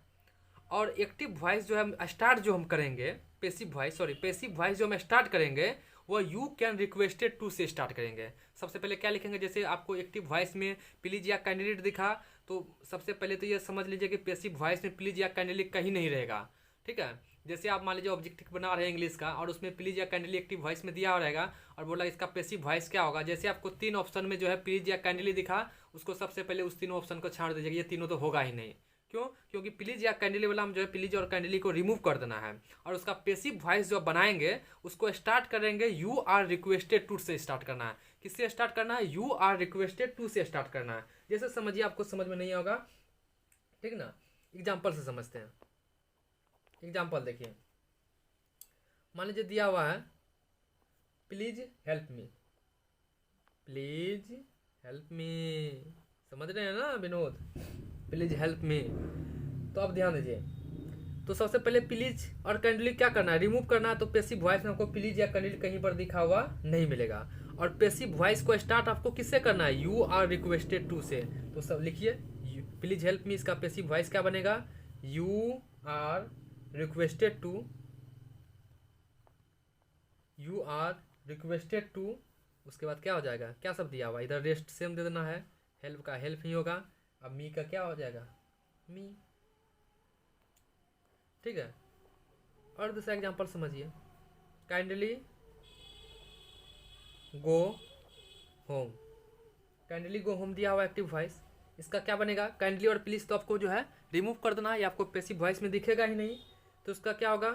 और एक्टिव वॉइस जो हम स्टार्ट जो हम करेंगे, पेसिव वॉइस जो हम स्टार्ट करेंगे वो यू कैन रिक्वेस्टेड टू से स्टार्ट करेंगे। सबसे पहले क्या लिखेंगे, जैसे आपको एक्टिव वॉइस में प्लीज या काइंडली दिखा तो सबसे पहले तो ये समझ लीजिए कि पेसिव वॉइस में प्लीज या काइंडली कहीं नहीं रहेगा, ठीक है। जैसे आप मान लीजिए ऑब्जेक्टिव बना रहे हैं इंग्लिश का और उसमें प्लीज या काइंडली एक्टिव वॉइस में दिया रहेगा और बोला इसका पेसिव वॉइस क्या होगा, जैसे आपको 3 ऑप्शन में जो है प्लीज या काइंडली दिखा, उसको सबसे पहले उस तीनों ऑप्शन को छाड़ दीजिएगा, ये तीनों तो होगा ही नहीं। क्यों? क्योंकि प्लीज या काइंडली वाला हम जो है प्लीज और काइंडली को रिमूव कर देना है और उसका पेसिव वॉइस जो बनाएंगे उसको स्टार्ट करेंगे यू आर रिक्वेस्टेड टू से स्टार्ट करना है। किससे स्टार्ट करना है? यू आर रिक्वेस्टेड टू से स्टार्ट करना है। जैसे समझिए, आपको समझ में नहीं होगा, ठीक ना, एग्जाम्पल से समझते हैं। एग्जाम्पल देखिए, मान लीजिए दिया हुआ है please help me, please help me, समझ रहे हैं ना विनोद, प्लीज हेल्प मी। तो अब ध्यान दीजिए, तो सबसे पहले प्लीज और काइंडली क्या करना है, रिमूव करना है। तो पेसिव वॉइस में आपको प्लीज या काइंडली कहीं पर दिखा हुआ नहीं मिलेगा और पेसिव वॉइस को स्टार्ट आपको किससे करना है, यू आर रिक्वेस्टेड टू से। तो सब लिखिए, प्लीज हेल्प मी, इसका पेसिव वॉइस क्या बनेगा, you are requested to, you are requested to. उसके बाद क्या हो जाएगा, क्या सब दिया हुआ, इधर रेस्ट सेम दे देना है, हेल्प का हेल्प ही होगा, अब मी का क्या हो जाएगा, मी, ठीक है। और दूसरा एग्जांपल समझिए, kindly go home, kindly go home दिया हुआ एक्टिव वॉइस, इसका क्या बनेगा, काइंडली और प्लीज तो आपको जो है रिमूव कर देना है, ये आपको पेसिव वॉइस में दिखेगा ही नहीं। तो उसका क्या होगा,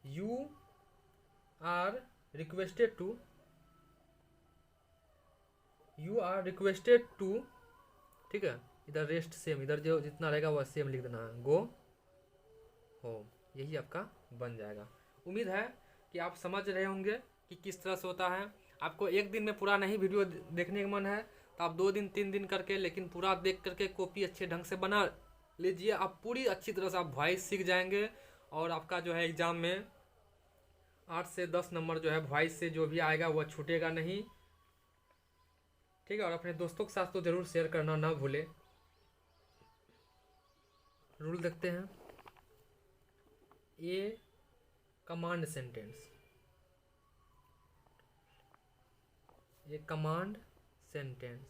you are requested to, you are requested to, ठीक है। इधर रेस्ट सेम, इधर जो जितना रहेगा वह सेम लिख देना है, गो होम, यही आपका बन जाएगा। उम्मीद है कि आप समझ रहे होंगे कि किस तरह से होता है। आपको एक दिन में पूरा नहीं वीडियो देखने का मन है तो आप 2 दिन 3 दिन करके, लेकिन पूरा देख करके कॉपी अच्छे ढंग से बना लीजिए, आप पूरी अच्छी तरह से आप वॉइस सीख जाएंगे और आपका जो है एग्ज़ाम में 8 से 10 नंबर जो है वॉइस से जो भी आएगा वह छूटेगा नहीं, ठीक है। और अपने दोस्तों के साथ तो ज़रूर शेयर करना ना भूले। रूल देखते हैं, ए कमांड सेंटेंस, ये कमांड सेंटेंस,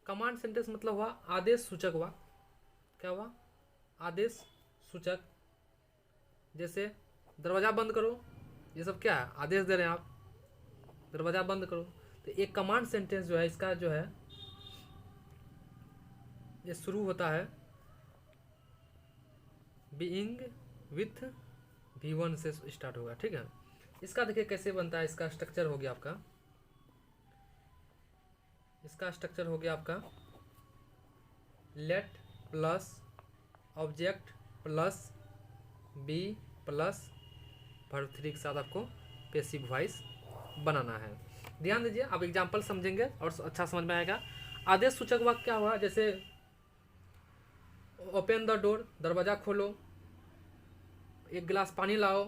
कमांड सेंटेंस मतलब हुआ आदेश सूचक वाक्य। क्या हुआ, आदेश सूचक। जैसे दरवाज़ा बंद करो, ये सब क्या है, आदेश दे रहे हैं आप, दरवाज़ा बंद करो। तो एक कमांड सेंटेंस जो है, इसका जो है ये शुरू होता है बीइंग विथ V1 से स्टार्ट होगा, ठीक है। इसका देखिए कैसे बनता है, इसका स्ट्रक्चर हो गया आपका, इसका स्ट्रक्चर हो गया आपका let plus object plus be plus verb 3 के साथ आपको पेसिव वॉइस बनाना है। ध्यान दीजिए, आप एग्जांपल समझेंगे और अच्छा समझ में आएगा। आदेश सूचक वाक्य क्या हुआ, जैसे ओपन द डोर, दरवाज़ा खोलो, एक गिलास पानी लाओ,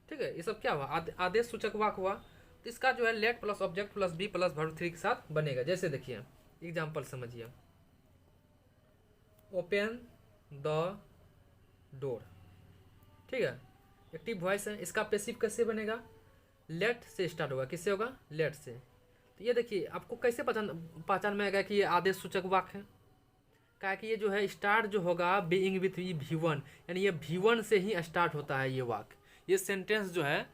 ठीक है। ये सब क्या हुआ, आदेश सूचक वाक्य हुआ। तो इसका जो है let plus object plus be plus verb 3 के साथ बनेगा। जैसे देखिए एग्जांपल समझिए, ओपन द डोर, ठीक है, एक्टिव वॉइस है। इसका पैसिव कैसे बनेगा, लेट से स्टार्ट होगा, किससे होगा, लेट से। तो ये देखिए आपको कैसे पहचान में आएगा कि ये आदेश सूचक वाक्य है, क्या कि ये जो है स्टार्ट जो होगा बीइंग विथ V1, यानी ये V1 से ही स्टार्ट होता है ये वाक्य। ये सेंटेंस जो है,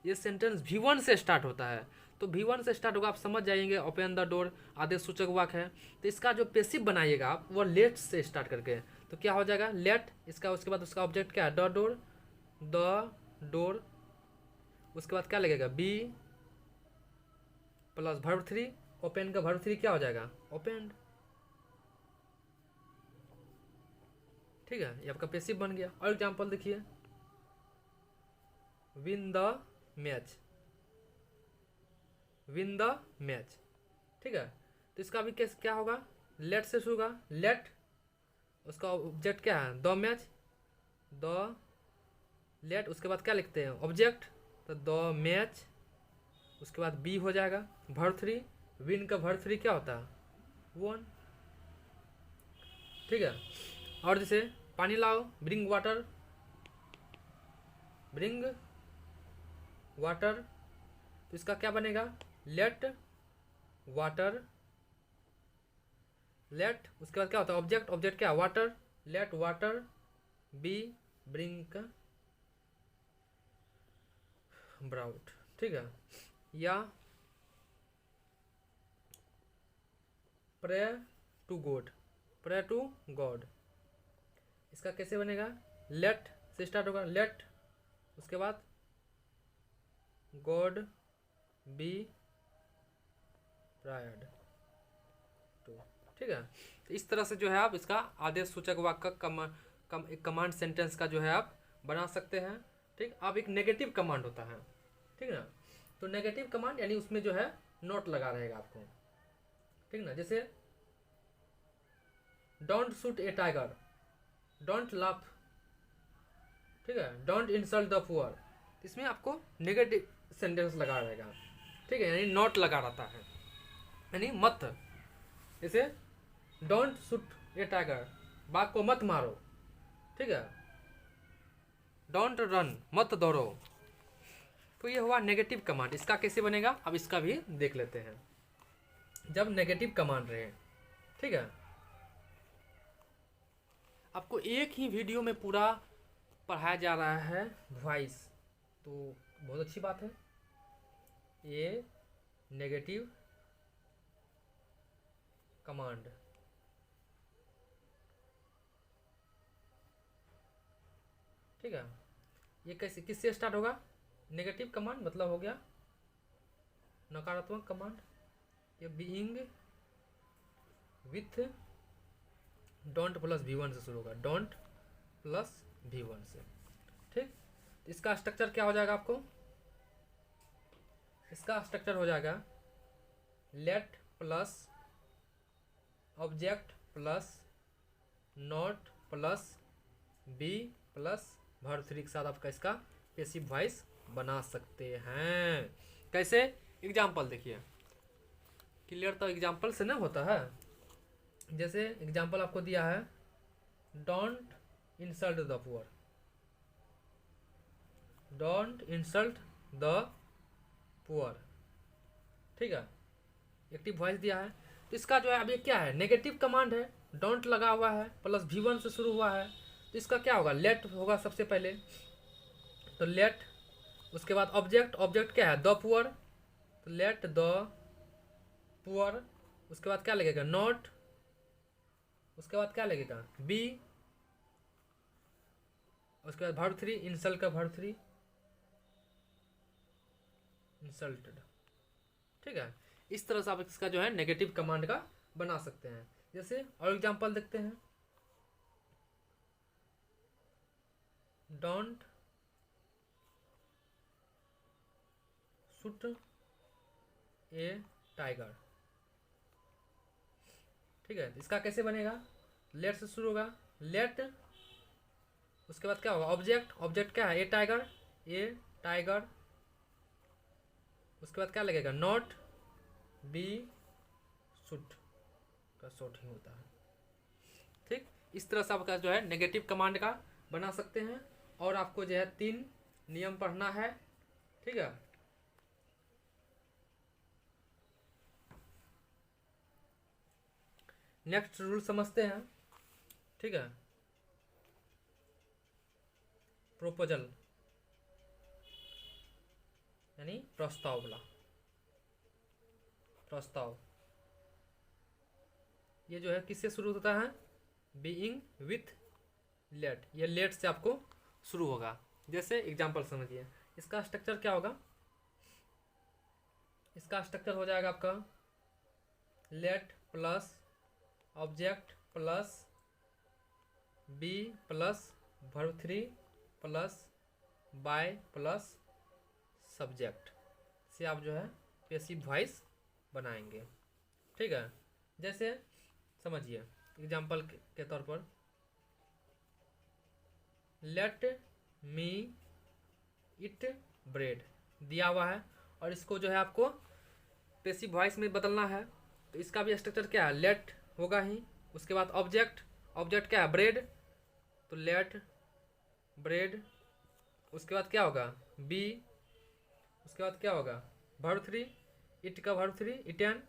ये सेंटेंस V1 से स्टार्ट होता है, तो V1 से स्टार्ट होगा, आप समझ जाएंगे ओपन द डोर आदेश सूचक वाक्य है। तो इसका जो पैसिव बनाइएगा आप वो लेट से स्टार्ट करके, तो क्या हो जाएगा लेट, इसका उसके बाद उसका ऑब्जेक्ट क्या है, द डोर, उसके बाद क्या लगेगा बी प्लस वर्ब 3, ओपन का वर्ब 3 क्या हो जाएगा, ओपन, ठीक है। ये आपका पैसिव बन गया। और एग्जांपल देखिए, win the match, win the match, ठीक है। तो इसका भी केस क्या होगा, लेट से शुरू होगा, लेट, उसका ऑब्जेक्ट क्या है, द मैच, द लेट, उसके बाद क्या लिखते हैं ऑब्जेक्ट, तो द मैच उसके बाद बी हो जाएगा वर्ब थ्री, विन का वर्ब थ्री क्या होता है, वन। ठीक है। और जैसे पानी लाओ, ब्रिंग वाटर, ब्रिंग वाटर, तो इसका क्या बनेगा, लेट वाटर, लेट, उसके बाद क्या होता है ऑब्जेक्ट, ऑब्जेक्ट क्या, water, let water be brink brought. ठीक है। या pray to God, pray to God, इसका कैसे बनेगा, लेट से स्टार्ट होगा, लेट, उसके बाद गॉड बी प्रायड टू। ठीक है। तो इस तरह से जो है आप इसका आदेश सूचक वाक्य का एक कमांड सेंटेंस का जो है आप बना सकते हैं। ठीक। अब एक नेगेटिव कमांड होता है, ठीक ना, तो नेगेटिव कमांड यानी उसमें जो है नोट लगा रहेगा आपको, ठीक ना, जैसे don't shoot A tiger, don't laugh, ठीक है, डोंट इंसल्ट द पुअर, इसमें आपको नेगेटिव सेंटेंस लगा रहेगा, ठीक है, यानी नोट लगा रहता है, यानी मत, जैसे डोंट शूट ए टाइगर, बाघ को मत मारो, ठीक है, डोंट रन, मत दौड़ो, तो ये हुआ नेगेटिव कमांड। इसका कैसे बनेगा अब इसका भी देख लेते हैं, जब नेगेटिव कमांड रहे, ठीक है। आपको एक ही वीडियो में पूरा पढ़ाया जा रहा है वॉइस, तो बहुत अच्छी बात है। ये नेगेटिव कमांड, ठीक है, ये कैसे किससे स्टार्ट होगा, नेगेटिव कमांड मतलब हो गया नकारात्मक कमांड, ये being with don't plus V1 से शुरू होगा, डोंट प्लस V1 से, ठीक। इसका स्ट्रक्चर क्या हो जाएगा आपको, इसका स्ट्रक्चर हो जाएगा let plus object plus not plus be plus verb three के साथ आपका इसका पैसिव वॉइस बना सकते हैं। कैसे, एग्जाम्पल देखिए, क्लियर तो एग्जाम्पल से ना होता है। जैसे एग्जाम्पल आपको दिया है, don't insult the poor, don't insult the poor, ठीक है, एक्टिव वॉइस दिया है। तो इसका जो है अब ये क्या है, नेगेटिव कमांड है, डोंट लगा हुआ है प्लस V1 से शुरू हुआ है, तो इसका क्या होगा, लेट होगा सबसे पहले, तो लेट, उसके बाद ऑब्जेक्ट, ऑब्जेक्ट क्या है, द पुअर, तो लेट द पुअर, उसके बाद क्या लगेगा, नॉट, उसके बाद क्या लगेगा, बी, उसके बाद वर्ब थ्री, इंसल्ट का वर्ब थ्री, इंसल्टेड, ठीक है। इस तरह से आप इसका जो है नेगेटिव कमांड का बना सकते हैं। जैसे और एग्जांपल देखते हैं, डोंट शूट ए टाइगर, ठीक है, इसका कैसे बनेगा, लेट से शुरू होगा, लेट, उसके बाद क्या होगा, ऑब्जेक्ट, ऑब्जेक्ट क्या है, ए टाइगर, ए टाइगर, उसके बाद क्या लगेगा, नॉट बी शूट का शॉर्ट ही होता है, ठीक। इस तरह से आपका जो है नेगेटिव कमांड का बना सकते हैं। और आपको जो है 3 नियम पढ़ना है, ठीक है। नेक्स्ट रूल समझते हैं, ठीक है। प्रोपोजल यानी प्रस्ताव वाला, प्रस्ताव, ये जो है किससे शुरू होता है, बीइंग विथ लेट, ये लेट से आपको शुरू होगा। जैसे एग्जांपल समझिए, इसका स्ट्रक्चर क्या होगा, इसका स्ट्रक्चर हो जाएगा आपका let plus object plus be plus verb three plus by plus subject से आप जो है पैसिव वॉइस बनाएंगे, ठीक है। जैसे समझिए एग्जांपल के तौर पर, लेट मी इट ब्रेड दिया हुआ है, और इसको जो है आपको पैसिव वॉइस में बदलना है। तो इसका भी स्ट्रक्चर क्या है, लेट होगा ही। उसके बाद ऑब्जेक्ट, ऑब्जेक्ट क्या है, ब्रेड, तो लेट ब्रेड। उसके बाद क्या होगा, बी। उसके बाद क्या होगा, वर्ब 3, इट का वर्ब 3 इटन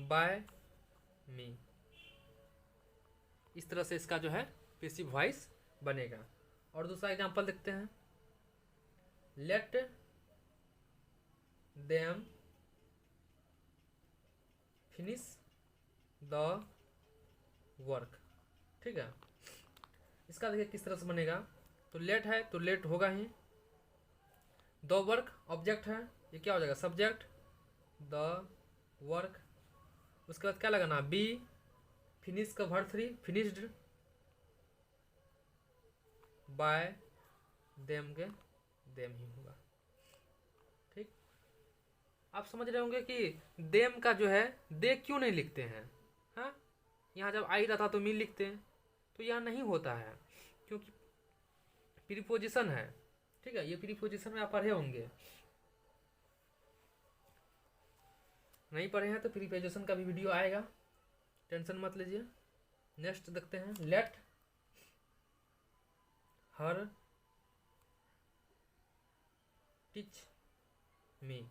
बाय मी। इस तरह से इसका जो है पैसिव वॉइस बनेगा। और दूसरा एग्जांपल देखते हैं, let them finish the work. ठीक है, इसका देखिए किस तरह से बनेगा। तो लेट है तो लेट होगा ही, द वर्क ऑब्जेक्ट है, ये क्या हो जाएगा, सब्जेक्ट, द वर्क। उसके बाद क्या लगाना, बी, फिनिश का वर्ब 3 फिनिश्ड बाय देम के देम ही होगा। ठीक, आप समझ रहे होंगे कि देम का जो है दे क्यों नहीं लिखते हैं। हाँ, यहाँ जब आई रहता तो मी लिखते हैं, तो यहाँ नहीं होता है क्योंकि प्रीपोजिशन है। ठीक है, ये प्रीपोजिशन में आप पढ़े होंगे, नहीं पढ़े हैं तो प्रीपोजिशन का भी वीडियो आएगा, टेंशन मत लीजिए। नेक्स्ट देखते हैं, लेट हर टीच मी।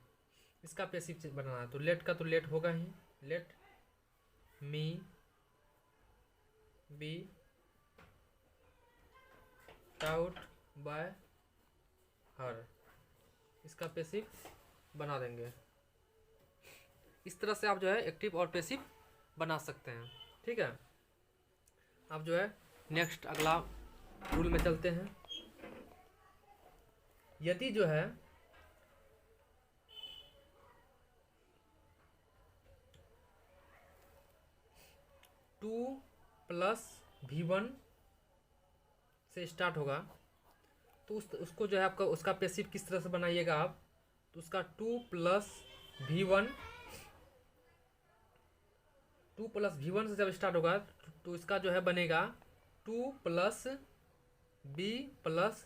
इसका पैसिव बनाना है, तो लेट का तो लेट होगा ही, let me be taught by her. इसका पैसिव बना देंगे। इस तरह से आप जो है एक्टिव और पैसिव बना सकते हैं। ठीक है, अब जो है नेक्स्ट अगला रूल में चलते हैं। यदि जो है टू प्लस V1 से स्टार्ट होगा, तो उसको जो है आपका उसका पैसिव किस तरह से बनाइएगा आप, तो उसका 2 प्लस V1 से जब स्टार्ट होगा तो इसका जो है बनेगा 2 प्लस B प्लस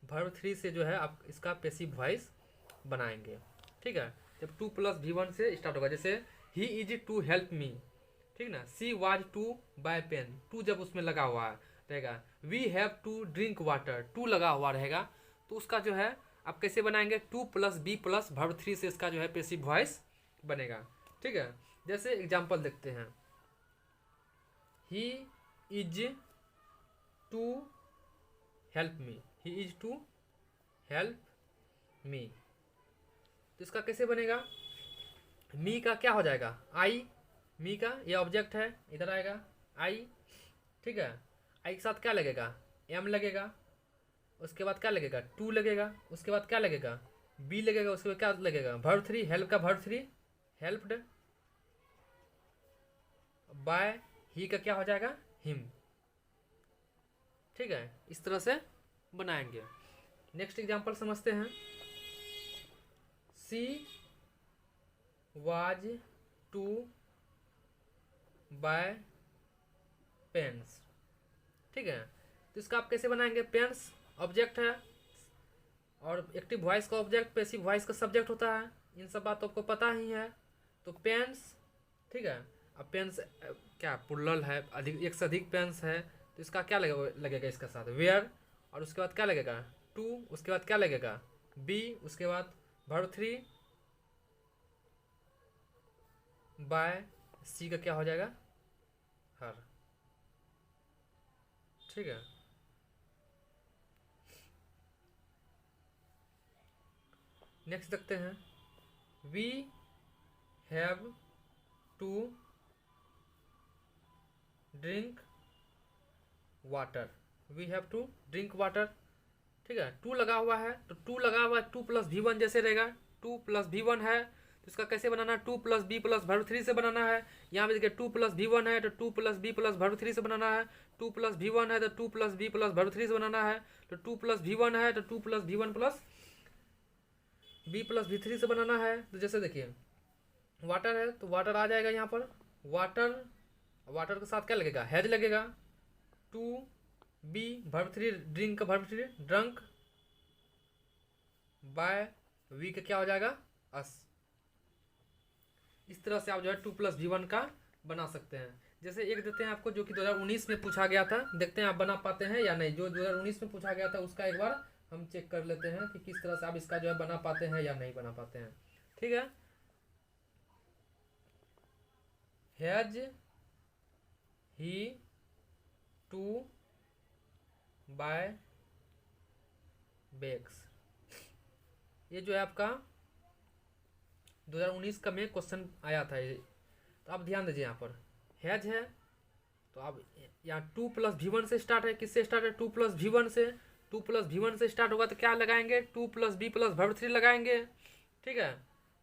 वर्ब 3 से जो है आप इसका पैसिव वॉइस बनाएंगे। ठीक है, जब 2 प्लस V1 से स्टार्ट होगा, जैसे he is to help me, ठीक ना, she was to buy pen, to जब उसमें लगा हुआ रहेगा, we have to drink water, to लगा हुआ रहेगा, तो उसका जो है आप कैसे बनाएंगे, 2 प्लस बी प्लस वर्ब 3 से इसका जो है पैसिव वॉइस बनेगा। ठीक है, जैसे एग्जांपल देखते हैं, he is to help me, he is to help me, तो इसका कैसे बनेगा, मी का क्या हो जाएगा, आई, मी का ये ऑब्जेक्ट है, इधर आएगा आई। ठीक है, आई के साथ क्या लगेगा, एम लगेगा। उसके बाद क्या लगेगा, टू लगेगा। उसके बाद क्या लगेगा, बी लगेगा। उसके बाद क्या लगेगा, वर्ब 3, हेल्प का वर्ब 3 हेल्प्ड बाय, ही का क्या हो जाएगा, हिम। ठीक है, इस तरह से बनाएंगे। नेक्स्ट एग्जांपल समझते हैं, she was to buy pens. ठीक है, तो इसका आप कैसे बनाएंगे, पेन्स ऑब्जेक्ट है और एक्टिव वॉइस का ऑब्जेक्ट पैसिव वॉइस का सब्जेक्ट होता है, इन सब बातों को पता ही है। तो पेन्स, ठीक है, अब पेन्स क्या प्लुरल है, अधिक, एक से अधिक पेन्स है, तो इसका क्या लगेगा इसका साथ वेयर, और उसके बाद क्या लगेगा, टू। उसके बाद क्या लगेगा, बी। उसके बाद वर्ब 3 बाय, सी का क्या हो जाएगा, हर। ठीक है, नेक्स्ट देखते हैं, we have to drink water, we have to drink water. ठीक है, टू लगा हुआ है, तो टू लगा हुआ है, 2 प्लस V1 जैसे रहेगा, 2 प्लस V1 है, तो इसका कैसे बनाना है, 2 प्लस बी प्लस वर्ब 3 से बनाना है। यहाँ पे देखिए 2 प्लस V1 है तो 2 प्लस बी प्लस वर्ब 3 से बनाना है, 2 प्लस V1 है तो 2 प्लस बी प्लस वर्ब 3 से बनाना है, तो 2 प्लस V1 है तो 2 plus V1 plus be plus V3 से बनाना है। तो जैसे देखिए वाटर है तो वाटर आ जाएगा यहाँ पर, वाटर, वाटर के साथ क्या लगेगा, हैज लगेगा, 2 बी वर्ब 3 ड्रिंक का वर्ब 3 ड्रंक बाय वी का क्या हो जाएगा अस। इस तरह से आप जो है 2+v1 का बना सकते हैं। जैसे एक देते हैं आपको जो कि 2019 में पूछा गया था, देखते हैं आप बना पाते हैं या नहीं। जो 2019 में पूछा गया था उसका एक बार हम चेक कर लेते हैं कि किस तरह से आप इसका जो है बना पाते हैं या नहीं बना पाते हैं। ठीक है, has he to buy bags, ये जो है आपका 2019 का में क्वेश्चन आया था ये। तो आप ध्यान दीजिए, यहाँ पर हैज है तो आप यहाँ 2+v1 से स्टार्ट है। किससे स्टार्ट है? 2+v1 से। 2+v1 से स्टार्ट होगा तो क्या लगाएंगे? 2+b+v3 लगाएंगे। ठीक है,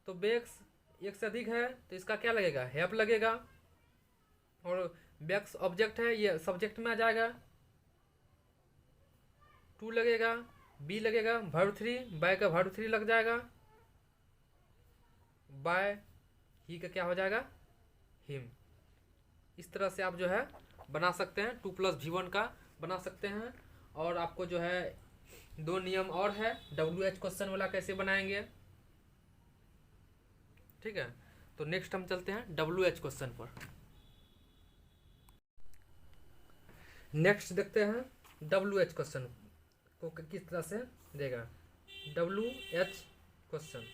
तो बैक्स एक से अधिक है तो इसका क्या लगेगा? हैव लगेगा। और बैक्स ऑब्जेक्ट है, ये सब्जेक्ट में आ जाएगा, 2 लगेगा, बी लगेगा, वर्ब 3, बाय का वर्ब 3 लग जाएगा, बाय ही का क्या हो जाएगा? हिम। इस तरह से आप जो है बना सकते हैं, 2+v1 का बना सकते हैं। और आपको जो है 2 नियम और है WH क्वेश्चन वाला कैसे बनाएंगे। ठीक है, तो नेक्स्ट हम चलते हैं WH क्वेश्चन पर। नेक्स्ट देखते हैं WH क्वेश्चन को किस तरह से देगा। WH क्वेश्चन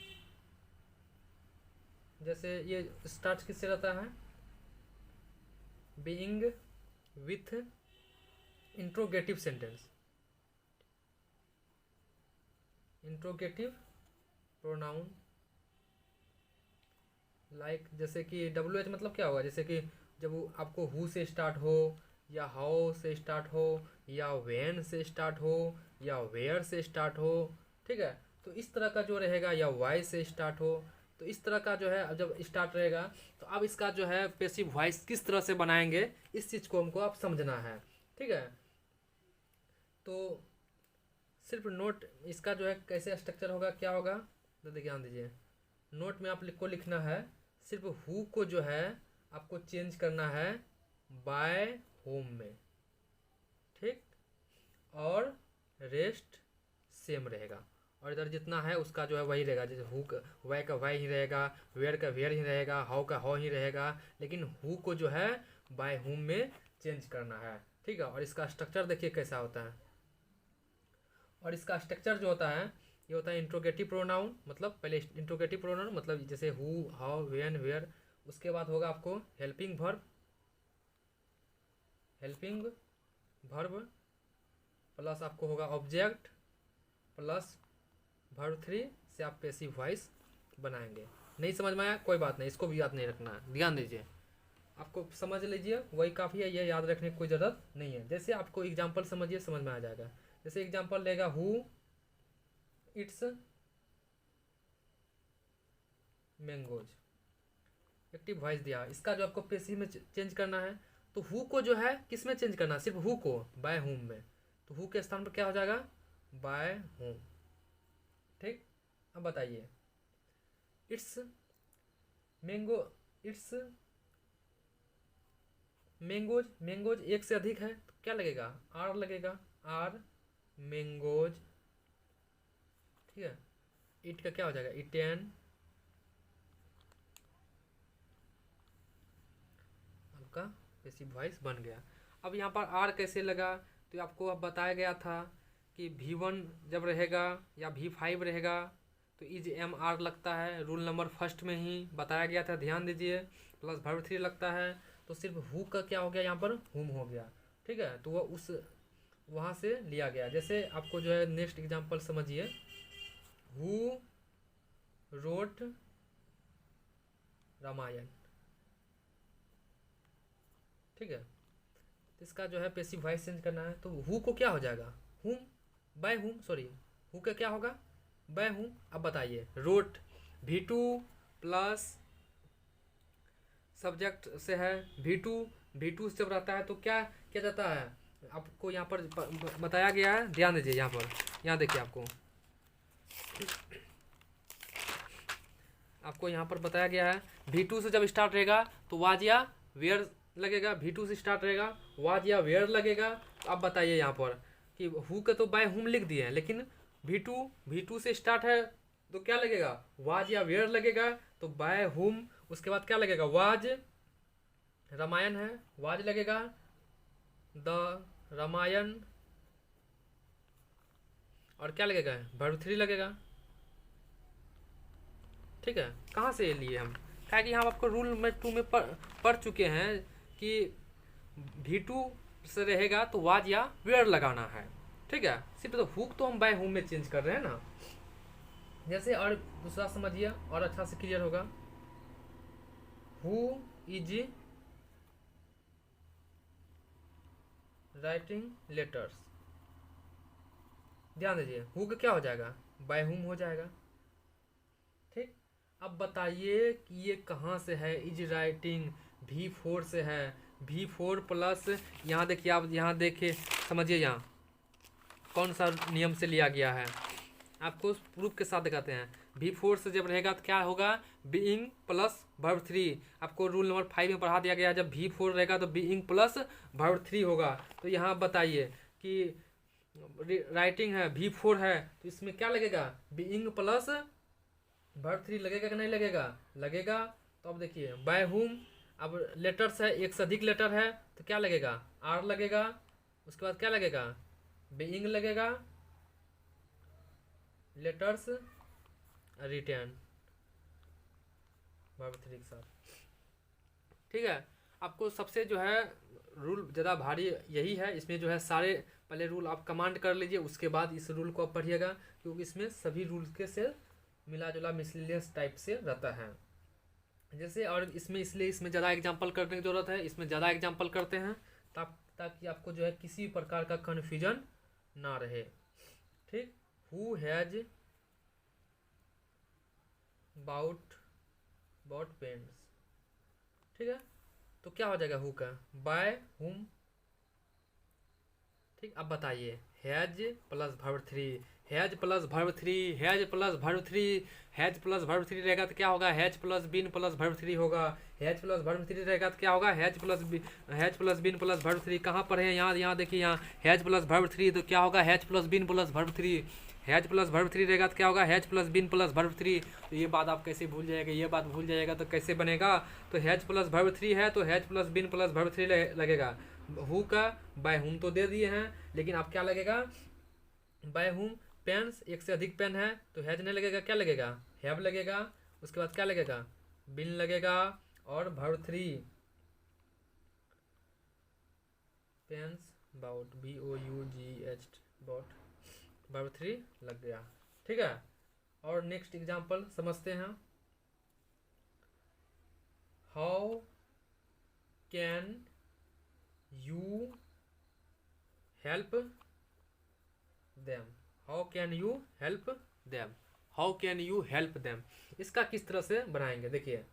जैसे ये स्टार्ट किससे रहता है? Being with interrogative sentence, interrogative pronoun like, जैसे कि WH मतलब क्या होगा? जैसे कि जब आपको हु से स्टार्ट हो, या हाउ से स्टार्ट हो, या व्हेन से स्टार्ट हो, या वेयर से स्टार्ट हो। ठीक है, तो इस तरह का जो रहेगा, या वाई से स्टार्ट हो, तो इस तरह का जो है जब स्टार्ट रहेगा तो अब इसका जो है पैसिव वॉइस किस तरह से बनाएंगे, इस चीज़ को हमको आप समझना है। ठीक है, तो सिर्फ नोट इसका जो है कैसे स्ट्रक्चर होगा, क्या होगा, तो ध्यान दीजिए। नोट में आप को लिखना है, सिर्फ हु को जो है आपको चेंज करना है बाय होम में। ठीक, और रेस्ट सेम रहेगा, और इधर जितना है उसका जो है वही रहेगा। जैसे हु का वाई का वाई ही रहेगा, वेयर का वेयर ही रहेगा, हाउ का हाउ ही रहेगा, लेकिन हु को जो है बाय होम में चेंज करना है। ठीक है, और इसका स्ट्रक्चर देखिए कैसा होता है। और इसका स्ट्रक्चर जो होता है ये होता है इंट्रोगेटिव प्रोनाउन, मतलब पहले इंट्रोगेटिव प्रोनाउन मतलब जैसे हु, हाउ, व्हेन, वेयर। उसके बाद होगा आपको helping verb, helping verb plus आपको होगा ऑब्जेक्ट प्लस वर्ब 3 से आप पैसिव वॉइस बनाएंगे। नहीं समझ में आया कोई बात नहीं, इसको भी याद नहीं रखना है, ध्यान दीजिए। आपको समझ लीजिए वही काफ़ी है, ये याद रखने की कोई ज़रूरत नहीं है। जैसे आपको एग्जांपल समझिए, समझ में आ जाएगा। जैसे एग्जांपल लेगा who it's mangoes, active voice दिया, इसका जो आपको पैसिव में चेंज करना है तो हु को जो है किस में चेंज करना है? सिर्फ हु को बाय होम में। तो हु के स्थान पर क्या हो जाएगा? By home. ठीक, अब बताइए it's mango, it's mangoes, mangoes एक से अधिक है तो क्या लगेगा? आर लगेगा, आर मैंगोज। ठीक है, इट का क्या हो जाएगा? इटेन। आपका पैसिव वॉइस बन गया। अब यहाँ पर आर कैसे लगा, तो आपको अब बताया गया था कि V1 जब रहेगा या V5 रहेगा तो इज एम आर लगता है, रूल नंबर फर्स्ट में ही बताया गया था, ध्यान दीजिए। प्लस वर्ब 3 लगता है, तो सिर्फ हु का क्या हो गया? यहाँ पर हुम हो गया। ठीक है, तो वह उस वहाँ से लिया गया। जैसे आपको जो है नेक्स्ट एग्जांपल समझिए, हु रोट रामायण। ठीक है, तो इसका जो है पैसिव वॉइस चेंज करना है तो हु को क्या हो जाएगा? हुम, बाय हुम, सॉरी हु का क्या होगा? By whom. अब बताइए रोट V2 प्लस सब्जेक्ट से है V2 से जब रहता है तो क्या किया जाता है? आपको यहाँ पर बताया गया है, ध्यान दीजिए। यहाँ पर यहाँ देखिए, आपको यहाँ पर बताया गया है V2 से जब स्टार्ट रहेगा तो वाज या वेयर लगेगा। V2 से स्टार्ट रहेगा, वाज या वेयर लगेगा। तो अब बताइए यहाँ पर कि हु का तो बाय हुम लिख दिए हैं, लेकिन V2 से स्टार्ट है तो क्या लगेगा, वाज या वेयर लगेगा, तो बाय हुम, उसके बाद क्या लगेगा, वाज, रामायण है, वाज लगेगा, द रामायण, और क्या लगेगा, वर्ब 3 लगेगा। ठीक है, कहाँ से लिए हम, क्या कि हम आपको रूल में 2 में पढ़ चुके हैं कि V2 से रहेगा तो वाज या वेयर लगाना है। ठीक है, सिर्फ तो हुक तो हम बाय हुम में चेंज कर रहे हैं ना। जैसे और दूसरा समझिए और अच्छा से क्लियर होगा, हु इज राइटिंग लेटर्स। ध्यान दीजिए, हु का क्या हो जाएगा, बाय हुम हो जाएगा। ठीक, अब बताइए कि ये कहाँ से है, इज राइटिंग V4 से है, V4 प्लस, यहाँ देखिए, आप यहाँ देखिए, समझिए यहाँ कौन सा नियम से लिया गया है, आपको प्रूफ के साथ दिखाते हैं। V4 से जब रहेगा तो क्या होगा, बीइंग प्लस वर्ब 3, आपको रूल नंबर 5 में पढ़ा दिया गया है, जब V4 रहेगा तो बीइंग प्लस वर्ब 3 होगा। तो यहाँ बताइए कि राइटिंग है, V4 है, तो इसमें क्या लगेगा, बीइंग प्लस वर्ब 3 लगेगा कि नहीं लगेगा, लगेगा। तो अब देखिए बाय हुम, अब लेटर्स है, एक से अधिक लेटर है, तो क्या लगेगा, आर लगेगा, उसके बाद क्या लगेगा, बीइंग लगेगा, लेटर्स रिटर्न वर्ब 3 के साथ। ठीक है, आपको सबसे जो है रूल ज़्यादा भारी यही है, इसमें जो है सारे पहले रूल आप कमांड कर लीजिए, उसके बाद इस रूल को आप पढ़िएगा, क्योंकि इसमें सभी रूल के से मिला जुला मिसलिनियस टाइप से रहता है। जैसे और इसमें इसलिए इसमें ज़्यादा एग्जाम्पल करने की ज़रूरत है, इसमें ज़्यादा एग्जाम्पल करते हैं ताकि आपको जो है किसी भी प्रकार का कन्फ्यूजन ना रहे। ठीक, हु हैज बाउट पेन्स। ठीक है, तो क्या हो जाएगा हु का, बाय हुम। ठीक, अब बताइए, has plus verb 3, has plus verb 3, has plus verb 3, has plus verb 3 रहेगा तो क्या होगा, has plus been plus verb 3 होगा। हैज प्लस वर्ब 3 रहेगा तो क्या होगा, has plus been plus verb 3। कहाँ पर है, यहाँ देखिए, यहाँ हैज प्लस वर्ब 3, तो क्या होगा, has plus been plus verb 3। Has plus verb 3 रहेगा तो क्या होगा, has plus been plus verb 3। तो ये बात आप कैसे भूल जाएगा, ये बात भूल जाएगा तो कैसे बनेगा, तो हैज प्लस वर्ब 3 है तो has plus been plus verb 3 लगेगा। हु का बाय हुम तो दे दिए हैं, लेकिन आप क्या लगेगा, बाय हुम पेन्स, एक से अधिक पेन है तो हैज नहीं लगेगा, क्या लगेगा, हैव लगेगा। उसके बाद क्या लगेगा, बिन लगेगा, और verb 3 pens bought, BOUGH bought, verb 3 लग गया। ठीक है, और नेक्स्ट एग्जाम्पल समझते हैं, how can you help them, how can you help them, how can you help them. इसका किस तरह से बनाएंगे, देखिए,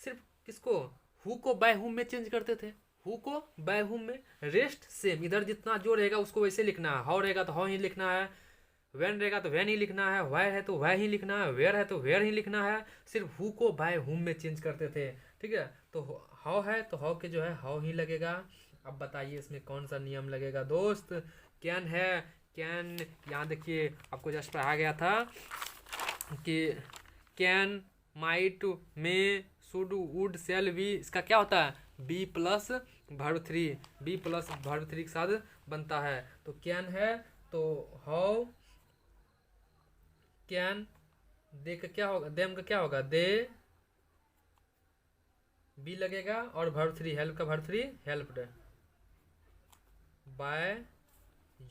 सिर्फ किसको, हु को बाय हुम में चेंज करते थे, हु को बाय हुम में, रेस्ट सेम, इधर जितना जो रहेगा उसको वैसे लिखना है, हाउ रहेगा तो हाउ ही लिखना है, वैन रहेगा तो वैन ही लिखना है, वाई है तो वाई ही लिखना है, वेयर है तो वेयर ही लिखना है। सिर्फ हु को बाय हुम में चेंज करते थे। ठीक है, तो हाउ है तो हाउ के जो है हाउ ही लगेगा। अब बताइए इसमें कौन सा नियम लगेगा दोस्त, कैन है, कैन, यहाँ देखिए आपको जस्ट पढ़ाया गया था कि can, might, may, should, would, shall, we, इसका क्या होता है, be plus verb 3, be plus verb 3 के साथ बनता है। तो कैन है तो हाउ कैन, दे का क्या होगा, देम का क्या होगा, दे, बी लगेगा, और वर्ब 3, हेल्प का वर्ब 3 हेल्प्ड बाय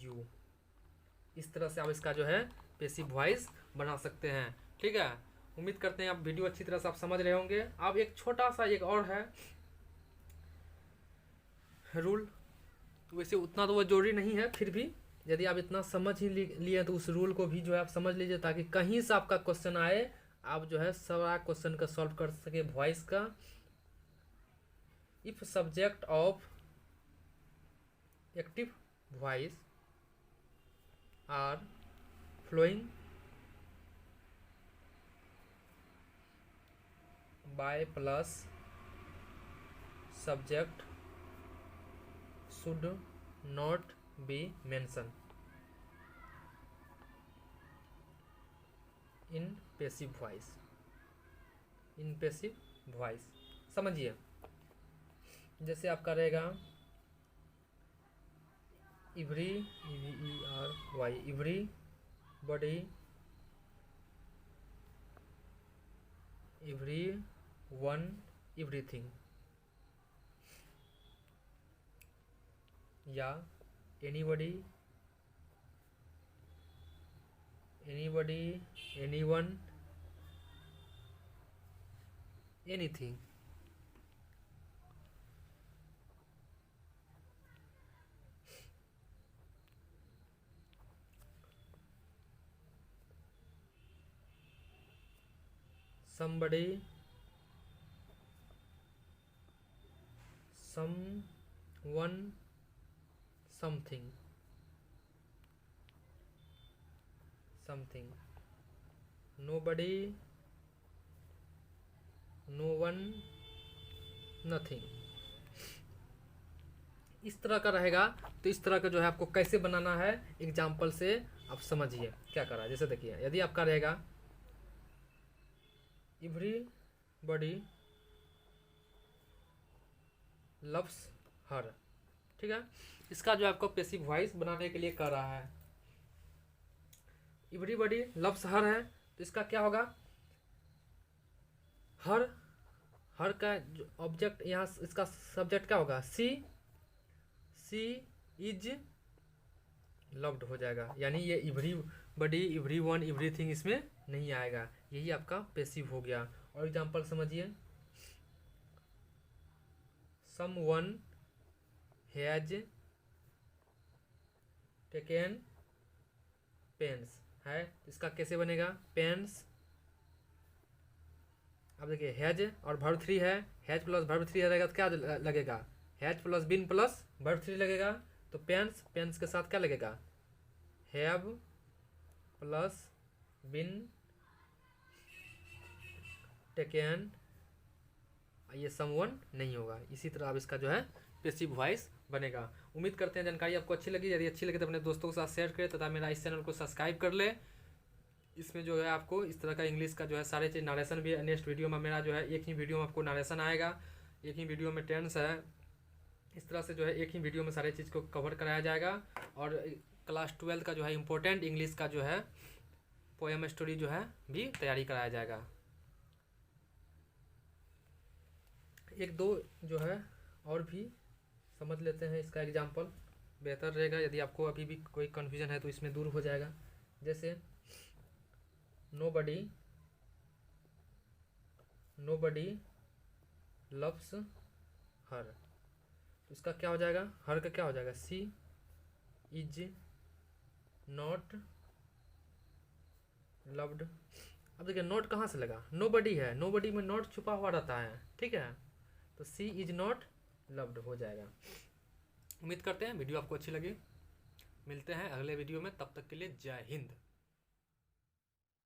यू। इस तरह से आप इसका जो है पैसिव वॉइस बना सकते हैं। ठीक है, उम्मीद करते हैं आप वीडियो अच्छी तरह से आप समझ रहे होंगे। अब एक छोटा सा एक और है रूल, वैसे उतना तो वो जरूरी नहीं है, फिर भी यदि आप इतना समझ ही लिए तो उस रूल को भी जो है आप समझ लीजिए, ताकि कहीं से आपका क्वेश्चन आए आप जो है सारा क्वेश्चन का सॉल्व कर सके वॉइस का। If subject of active voice are following by plus subject should not be mention. In passive voice, in passive voice. समझिए, जैसे आपका रहेगा every, EVERY, everybody, everyone, everything, या anybody, anybody, anyone, anything. somebody, someone, something, something, nobody, no one, nothing। इस तरह का रहेगा। तो इस तरह का जो है आपको कैसे बनाना है एग्जाम्पल से आप समझिए क्या करा है। जैसे देखिए, यदि आपका रहेगा एवरीबॉडी लव्स हर, ठीक है। इसका जो आपको पैसिव वॉइस बनाने के लिए कर रहा है, एवरीबॉडी लव्स हर है, तो इसका क्या होगा, हर, हर का जो ऑब्जेक्ट यहाँ इसका सब्जेक्ट क्या होगा, सी इज लव्ड हो जाएगा। यानी ये एवरीबॉडी, एवरीवन, एवरीथिंग इसमें नहीं आएगा। यही आपका पैसिव हो गया। और एग्जांपल समझिए, समवन हैज टेकन पेन्स है, इसका कैसे बनेगा, पेन्स। अब देखिए, हैज और वर्ब 3 है, हैज प्लस वर्ब 3 रहेगा तो क्या लगेगा, has plus been plus verb 3 लगेगा। तो पेन्स, पेन्स के साथ क्या लगेगा, हैव प्लस बीन टेकन, ये समवन नहीं होगा। इसी तरह अब इसका जो है पैसिव वॉइस बनेगा। उम्मीद करते हैं जानकारी आपको अच्छी लगी। यदि अच्छी लगी तो अपने दोस्तों के साथ शेयर करें तथा मेरा इस चैनल को सब्सक्राइब कर ले। इसमें जो है आपको इस तरह का इंग्लिश का जो है सारे चीज़ नरेशन भी है। नेक्स्ट वीडियो में मेरा जो है एक ही वीडियो में आपको नरेशन आएगा, एक ही वीडियो में टेंस है। इस तरह से जो है एक ही वीडियो में सारे चीज़ को कवर कराया जाएगा। और क्लास 12 का जो है इम्पोर्टेंट इंग्लिश का जो है पोएम स्टोरी जो है भी तैयारी कराया जाएगा। एक दो जो है और भी समझ लेते हैं, इसका एग्जाम्पल बेहतर रहेगा। यदि आपको अभी भी कोई कन्फ्यूजन है तो इसमें दूर हो जाएगा। जैसे नोबडी, नोबडी लव्स हर, तो इसका क्या हो जाएगा, हर का क्या हो जाएगा, सी इज नॉट लव्ड। अब देखिए, नॉट कहाँ से लगा, नोबडी है, नोबडी में नॉट छुपा हुआ रहता है, ठीक है। तो सी इज नॉट लव्ड हो जाएगा। उम्मीद करते हैं वीडियो आपको अच्छी लगी। मिलते हैं अगले वीडियो में, तब तक के लिए जय हिंद।